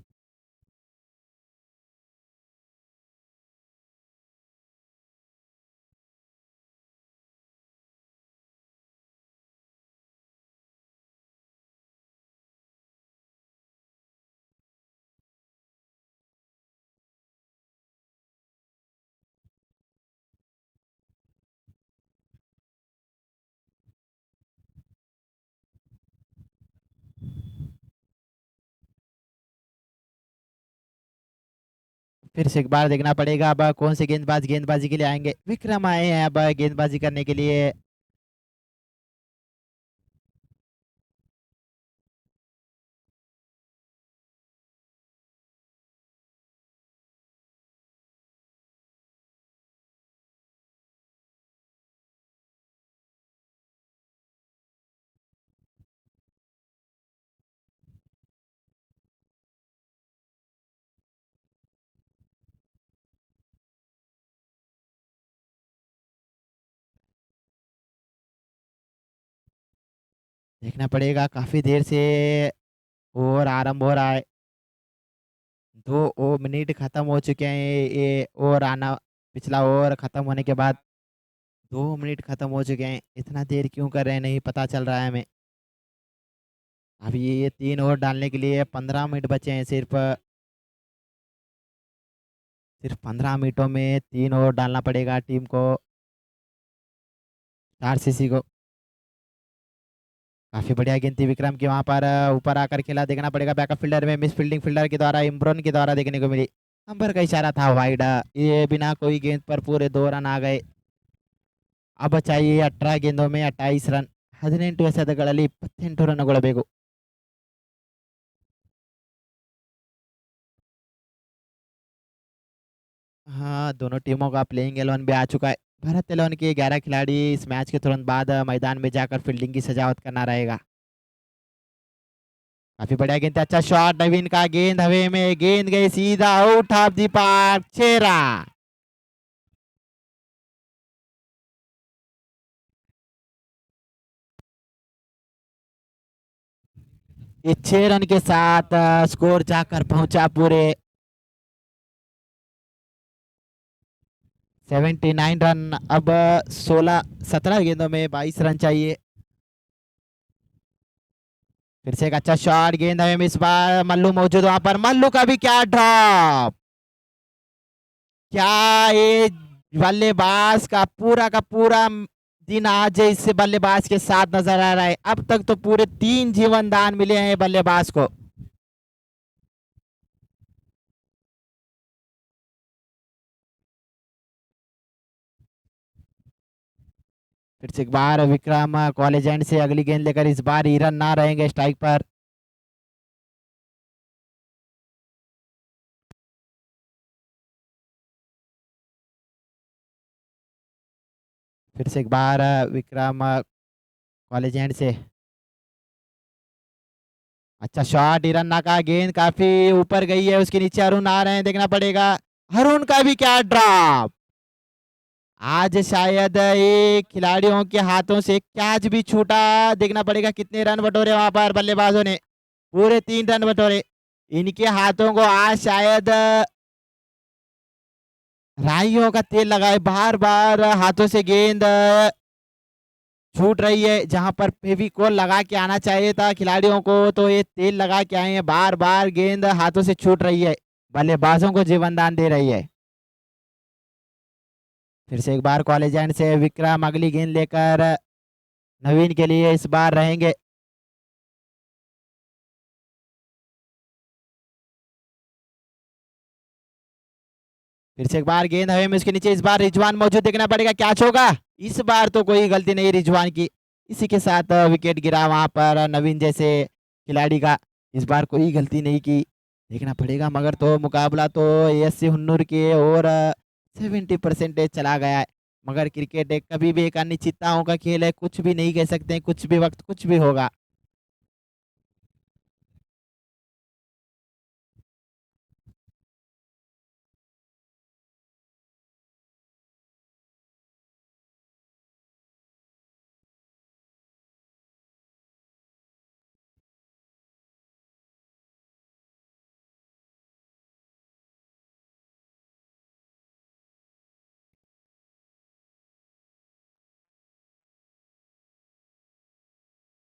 फिर से एक बार देखना पड़ेगा अब कौन से गेंदबाज गेंदबाजी के लिए आएंगे. विक्रम आए हैं अब गेंदबाजी करने के लिए. देखना पड़ेगा काफी देर से ओवर आरंभ हो रहा है. 2 मिनट खत्म हो चुके हैं. ये ओवर आना, पिछला ओवर खत्म होने के बाद 2 मिनट खत्म हो चुके हैं. इतना देर क्यों कर रहे हैं नहीं पता चल रहा है हमें. अभी ये 3 ओवर डालने के लिए 15 मिनट बचे हैं. सिर्फ 15 मिनटों में 3 ओवर डालना पड़ेगा टीम को, आरसीसी को. काफी बढ़िया गेंद थी विक्रम की, वहां पर ऊपर आकर खेला. देखना पड़ेगा बैकअप फील्डर में मिस फील्डिंग फील्डर के द्वारा, इमरान के द्वारा देखने को मिली. अंबर का इशारा था वाइड. ये बिना कोई गेंद पर पूरे 2 रन आ गए. अब चाहिए 18 गेंदों में 28 रन. 18 ಎಸೆತಗಳಲ್ಲಿ 28 ರನ್ನುಗಳು ಬೇಕು. हाँ, दोनों टीमों का प्लेइंग 11 भी आ चुका है. भारत 11 के 11 खिलाड़ी इस मैच के तुरंत बाद मैदान में जाकर फील्डिंग की सजावट करना रहेगा. काफी बढ़िया गेंद, अच्छा शॉट. नवीन का गेंद हवे में, गेंद गई सीधा out of the park. 6 run. ये 6 रन के साथ स्कोर जाकर पहुंचा पूरे 79 रन. अब 17 गेंदों में 22 रन चाहिए. फिर से एक अच्छा शॉट, गेंद हमें इस बार मल्लू मौजूद वहां पर. मल्लू का भी क्या ड्रॉप. क्या ये बल्लेबाज का पूरा दिन आज इससे बल्लेबाज के साथ नजर आ रहा है. अब तक तो पूरे 3 जीवन दान मिले हैं बल्लेबाज को. फिर से एक बार विक्रम कॉलेज एंड से अगली गेंद लेकर, इस बार हिरन ना रहेंगे स्ट्राइक पर. फिर से एक बार विक्रम कॉलेज एंड से, अच्छा शॉट. हिरन्ना का गेंद काफी ऊपर गई है, उसके नीचे अरुण आ रहे हैं. देखना पड़ेगा अरुण का भी क्या ड्रॉप। आज शायद ये खिलाड़ियों के हाथों से कैच भी छूटा। देखना पड़ेगा कितने रन बटोरे वहां पर बल्लेबाजों ने। पूरे 3 रन बटोरे। इनके हाथों को आज शायद राइयों का तेल लगाए। बार बार हाथों से गेंद छूट रही है। जहां पर फेविकोल लगा के आना चाहिए था खिलाड़ियों को, तो ये तेल लगा के आए हैं। बार बार गेंद हाथों से छूट रही है। बल्लेबाजों को जीवन दान दे रही है। फिर से एक बार कॉलेज एंड से विक्रम अगली गेंद लेकर नवीन के लिए इस बार रहेंगे। फिर से एक बार गेंद हवे में उसके नीचे। इस बार रिजवान मौजूद। देखना पड़ेगा कैच होगा। इस बार तो कोई गलती नहीं रिजवान की। इसी के साथ विकेट गिरा वहां पर नवीन जैसे खिलाड़ी का। इस बार कोई गलती नहीं की। देखना पड़ेगा मगर तो मुकाबला तो एएससी हुन्नूर के और 70% चला गया है। मगर क्रिकेट एक कभी भी एक अनिश्चितताओं का खेल है। कुछ भी नहीं कह सकते, कुछ भी वक्त कुछ भी होगा।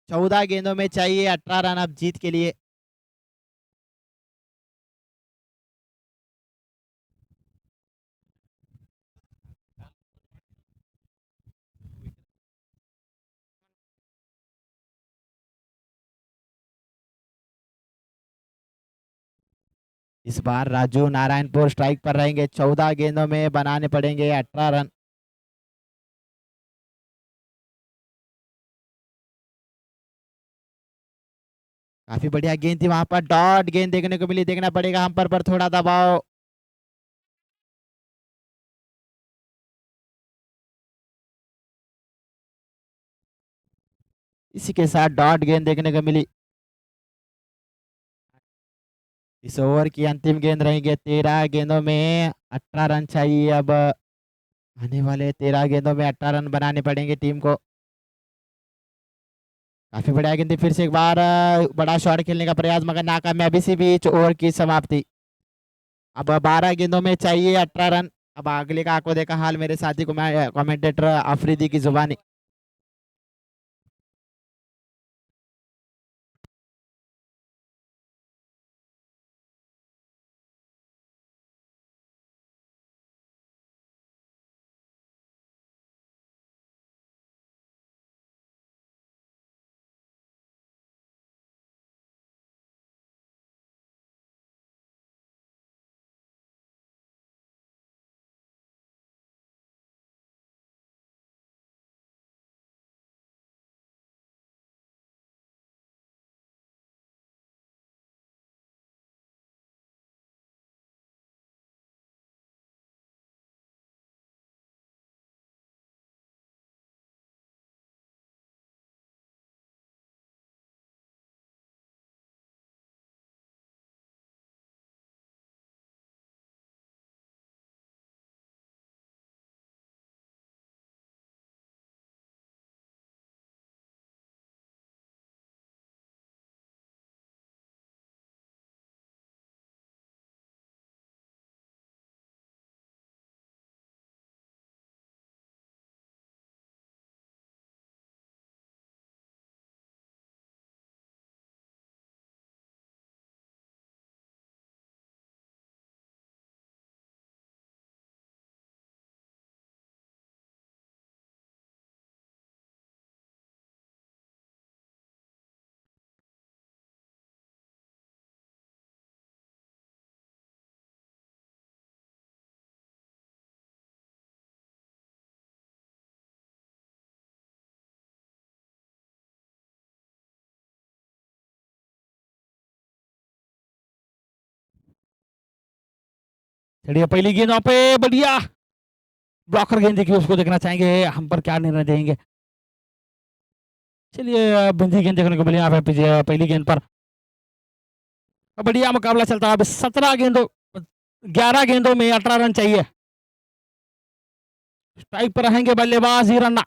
चौदह गेंदों में चाहिए 18 रन अब जीत के लिए। इस बार राजू नारायणपुर स्ट्राइक पर रहेंगे। 14 गेंदों में बनाने पड़ेंगे 18 रन। काफी बढ़िया गेंद थी वहां पर। डॉट गेंद देखने को मिली। देखना पड़ेगा हम पर थोड़ा दबाव। इसी के साथ डॉट गेंद देखने को मिली। इस ओवर की अंतिम गेंद रहेंगे। 13 गेंदों में 18 रन चाहिए अब। आने वाले 13 गेंदों में 18 रन बनाने पड़ेंगे टीम को। काफी बढ़िया गेंद थी। फिर से एक बार बड़ा शॉट खेलने का प्रयास मगर नाकामयाब। इसी बीच ओवर की समाप्ति। अब 12 गेंदों में चाहिए 18 रन। अब अगले का आंखों देखा हाल मेरे साथी को मैं कमेंटेटर अफरीदी की जुबानी। चलिए पहली गेंद वहां पे बढ़िया ब्लॉकर गेंद देखिए, उसको देखना चाहेंगे हम पर क्या निर्णय देंगे। चलिए बंदी गेंद देखने को मिली यहाँ पे पहली गेंद पर। बढ़िया मुकाबला चलता है अब 17 गेंदों 11 गेंदों में 18 रन चाहिए। स्ट्राइक पर रहेंगे बल्लेबाज हिरन्ना।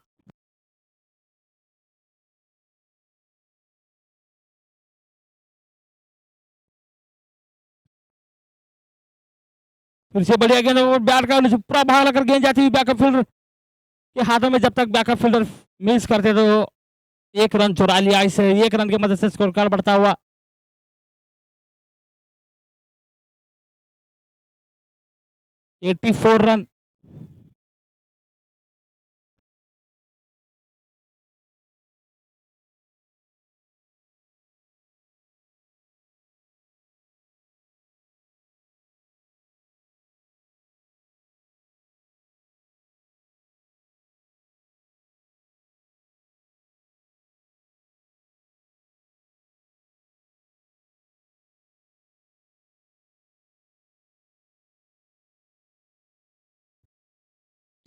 फिर से बढ़िया गेंद, बैट का पूरा भाग लेकर गेंद जाती हुई बैकअप फील्डर के हाथों में। जब तक बैकअप फील्डर मिस करते तो 1 रन चुरा लिया। इसे 1 रन की मदद से स्कोर कार्ड बढ़ता हुआ 84 रन।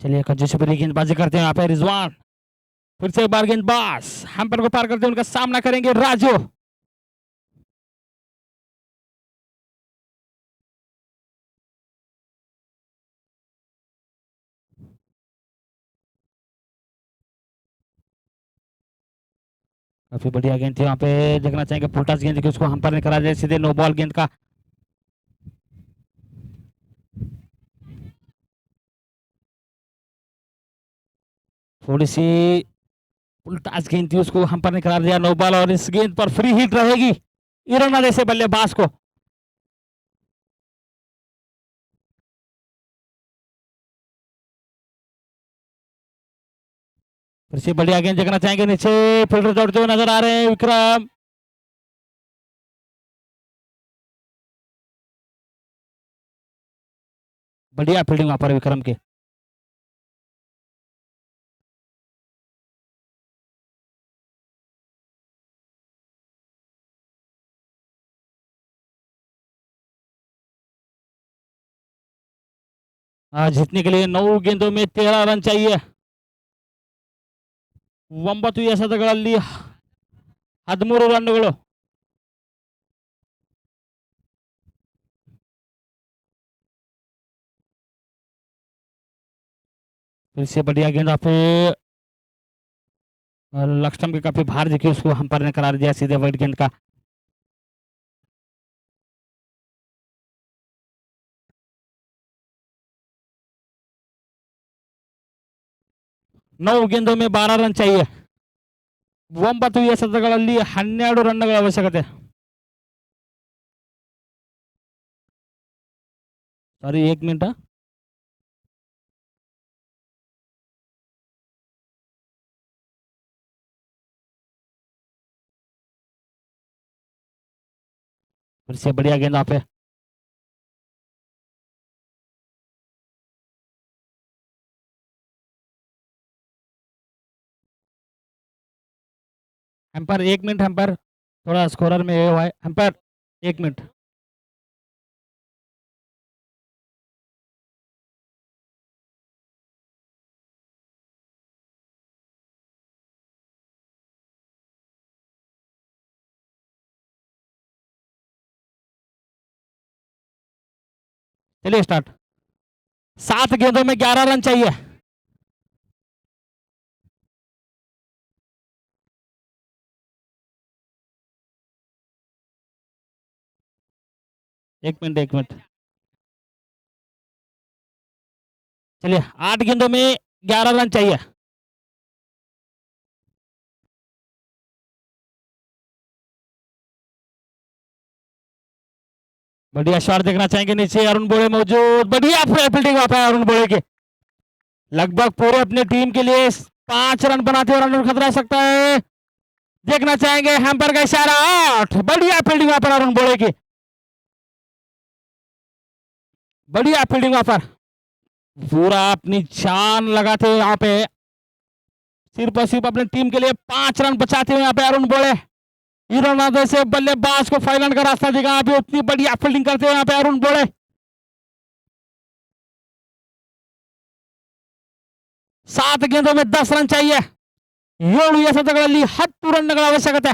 चलिए कंजूस से बड़ी गेंदबाजी करते हैं यहाँ पे रिजवान। फिर से एक बार गेंदबाज हैम्पर को पार करते हैं, उनका सामना करेंगे राजू। काफी बढ़िया गेंद थी यहाँ पे। देखना चाहेंगे फुलटास गेंद की, उसको हम्पर ने करा दिया सीधे नो बॉल गेंद का। थोड़ी सी फुलटास गेंद थी, उसको हम्पर ने करा दिया नो बॉल, और इस गेंद पर फ्री हिट रहेगी हिरन्ना जैसे बल्लेबाज को। फिर से बढ़िया गेंद देखना चाहेंगे, नीचे फील्डर दौड़ते हुए नजर आ रहे हैं विक्रम। बढ़िया फील्डिंग वहां पर विक्रम के। आज जीतने के लिए 9 गेंदों में 13 रन चाहिए। 9 ಎಸೆತಗಳಲ್ಲಿ 13 ರನ್ನುಗಳು। फिर से बढ़िया गेंद पे लक्ष्मण के काफी भार देखिए, उसको हम्पर ने करार दिया सीधे वाइड गेंद का। नौ गेंदों में 12 रन चाहिए। 9 ಎಸೆತಗಳಲ್ಲಿ 12 ರನ್ಗಳ ಅವಶ್ಯಕತೆ। ಸಾರಿ 1 मिनट। फिर से बढ़िया गेंद पे एम्पायर 1 मिनट। एम्पायर थोड़ा स्कोरर में ये हुआ है। Empire 1 minute. चलिए स्टार्ट। 7 गेंदों में 11 रन चाहिए। एक मिनट 1 मिनट। चलिए 8 गेंदों में 11 रन चाहिए। बढ़िया शॉट देखना चाहेंगे, नीचे अरुण बोले मौजूद। बढ़िया फील्डिंग वहां पर अरुण बोले के। लगभग पूरे अपने टीम के लिए 5 रन बनाते हुए रन खतरा सकता है। देखना चाहेंगे हैम्पर का इशारा, आउट। बढ़िया फील्डिंग वहां पर अरुण बोले की। बढ़िया फील्डिंग वहां पर, पूरा अपनी जान लगाते हुए यहाँ पे सिर्फ और सिर्फ अपनी टीम के लिए 5 रन बचाते हुए यहाँ पे अरुण बोले हिरन्ना से बल्लेबाज को फाइनल का रास्ता दिखा। यहाँ पे उतनी बढ़िया फील्डिंग करते हुए यहाँ पे अरुण बोले। 7 गेंदों में 10 रन चाहिए। 7 ಎಸೆತಗಳಲ್ಲಿ 10 ರನ್ಗಳ ಅವಶ್ಯಕತೆ।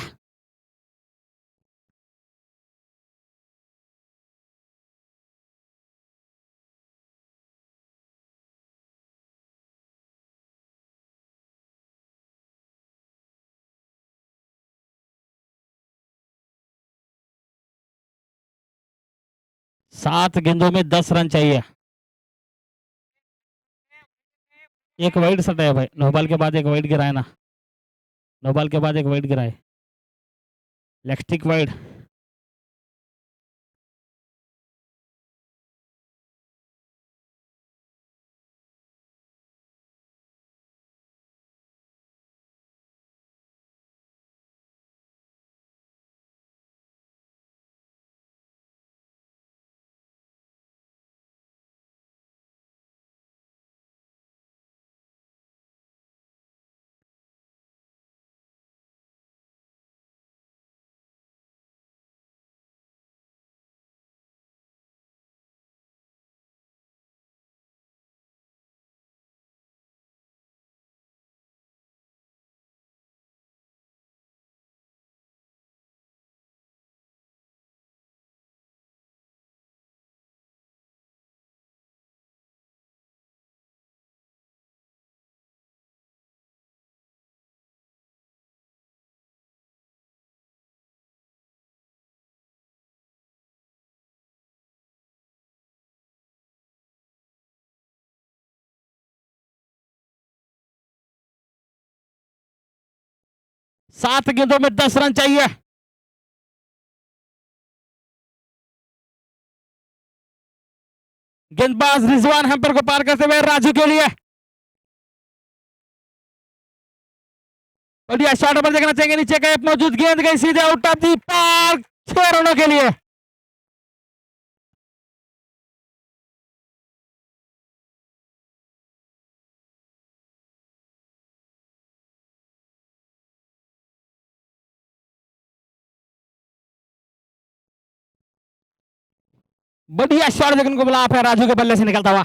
7 गेंदों में 10 रन चाहिए। एक वाइड सट है भाई, नो बॉल के बाद एक वाइड गिरा है ना, नो बॉल के बाद एक वाइड गिरा है, लेग स्टिक वाइड। सात गेंदों में 10 रन चाहिए। गेंदबाज रिजवान हैम्पर को पार करते हुए राजू के लिए बढ़िया शॉट पर देखना चाहेंगे, नीचे का मौजूद गेंद गई सीधे आउट ऑफ दी पार्क, 6 रनों के लिए। बढ़िया शॉट देखने को मिला राजू के बल्ले से निकलता हुआ।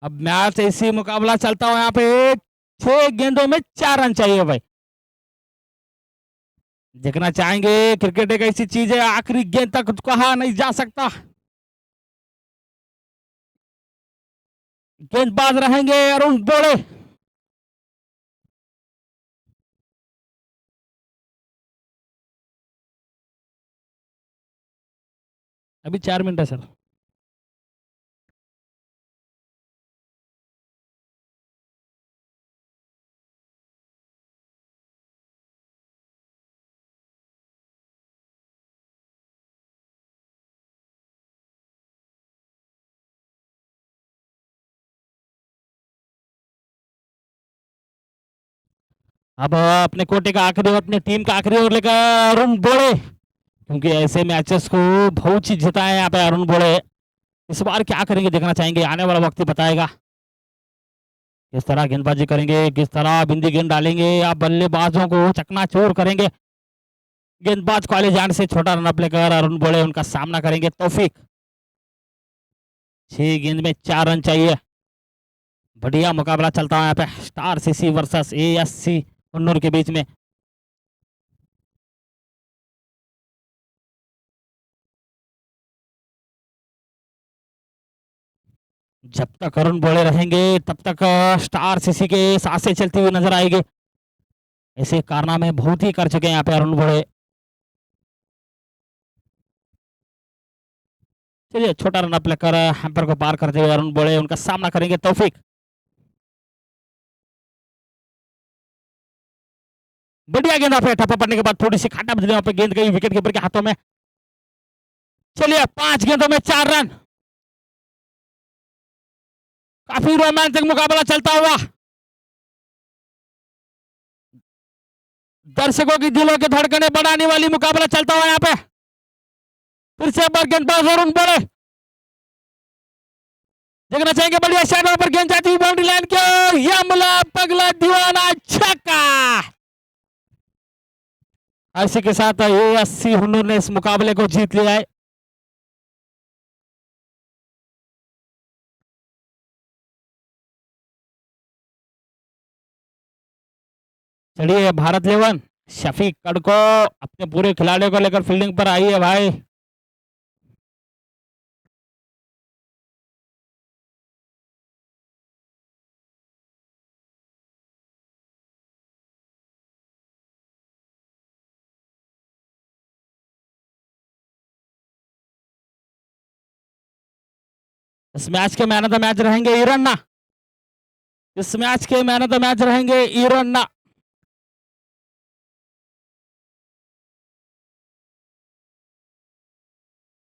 अब मैच ऐसी मुकाबला चलता हुआ यहाँ पे 6 गेंदों में 4 रन चाहिए भाई। देखना चाहेंगे, क्रिकेट एक ऐसी चीज है आखिरी गेंद तक कहा नहीं जा सकता। गेंदबाज रहेंगे अरुण बोड़े। अभी 4 मिनट है सर। अब अपने कोटे का आखिरी, अपने टीम का आखिरी ओवर लेकर अरुण बोड़े, क्योंकि ऐसे मैचेस को बहुत चीज जिताए यहाँ पे अरुण बोड़े। इस बार क्या करेंगे देखना चाहेंगे, आने वाला वक्त ही बताएगा। किस तरह गेंदबाजी करेंगे, किस तरह बिंदी गेंद डालेंगे या बल्लेबाजों को चकनाचूर करेंगे। गेंदबाज कॉलेज जान से छोटा रन अप लेकर अरुण बोड़े उनका सामना करेंगे तौफीक। 6 गेंद में 4 रन चाहिए। बढ़िया मुकाबला चलता है यहाँ पे star CC versus ASC Kannur के बीच में। जब तक अरुण बोले रहेंगे तब तक स्टार सीसी के सांसें चलती हुई नजर आएगी। ऐसे कारनामे बहुत ही कर चुके हैं यहाँ पे अरुण बोले। चलिए छोटा रन अप लेकर हैम्पर को पार करते हुए अरुण बोले उनका सामना करेंगे तौफीक। बढ़िया गेंद पे ठप्पा पड़ने के बाद थोड़ी सी खाटा बदली, वहां पे गेंद गई विकेट कीपर के हाथों में। चलिए 5 गेंदों में 4 रन। काफी रोमांचक मुकाबला चलता हुआ, दर्शकों की दिलों की धड़कने बढ़ाने वाली मुकाबला चलता हुआ यहाँ पे। फिर से बार गेंदबाज अरुण बोले, देखना चाहेंगे बढ़िया शॉट पर गेंद जाती हुई बाउंड्री लाइन के यमला पगला दीवाना छक्का। इसी के साथ एएससी हुन्नूर ने इस मुकाबले को जीत लिया है। चलिए भारत 11 शफीक कड़को अपने पूरे खिलाड़ियों को लेकर फील्डिंग पर आई है भाई। इस मैच के मैन ऑफ द मैच रहेंगे ईरन्ना। इस मैच के मैन ऑफ द मैच रहेंगे ईरन्ना।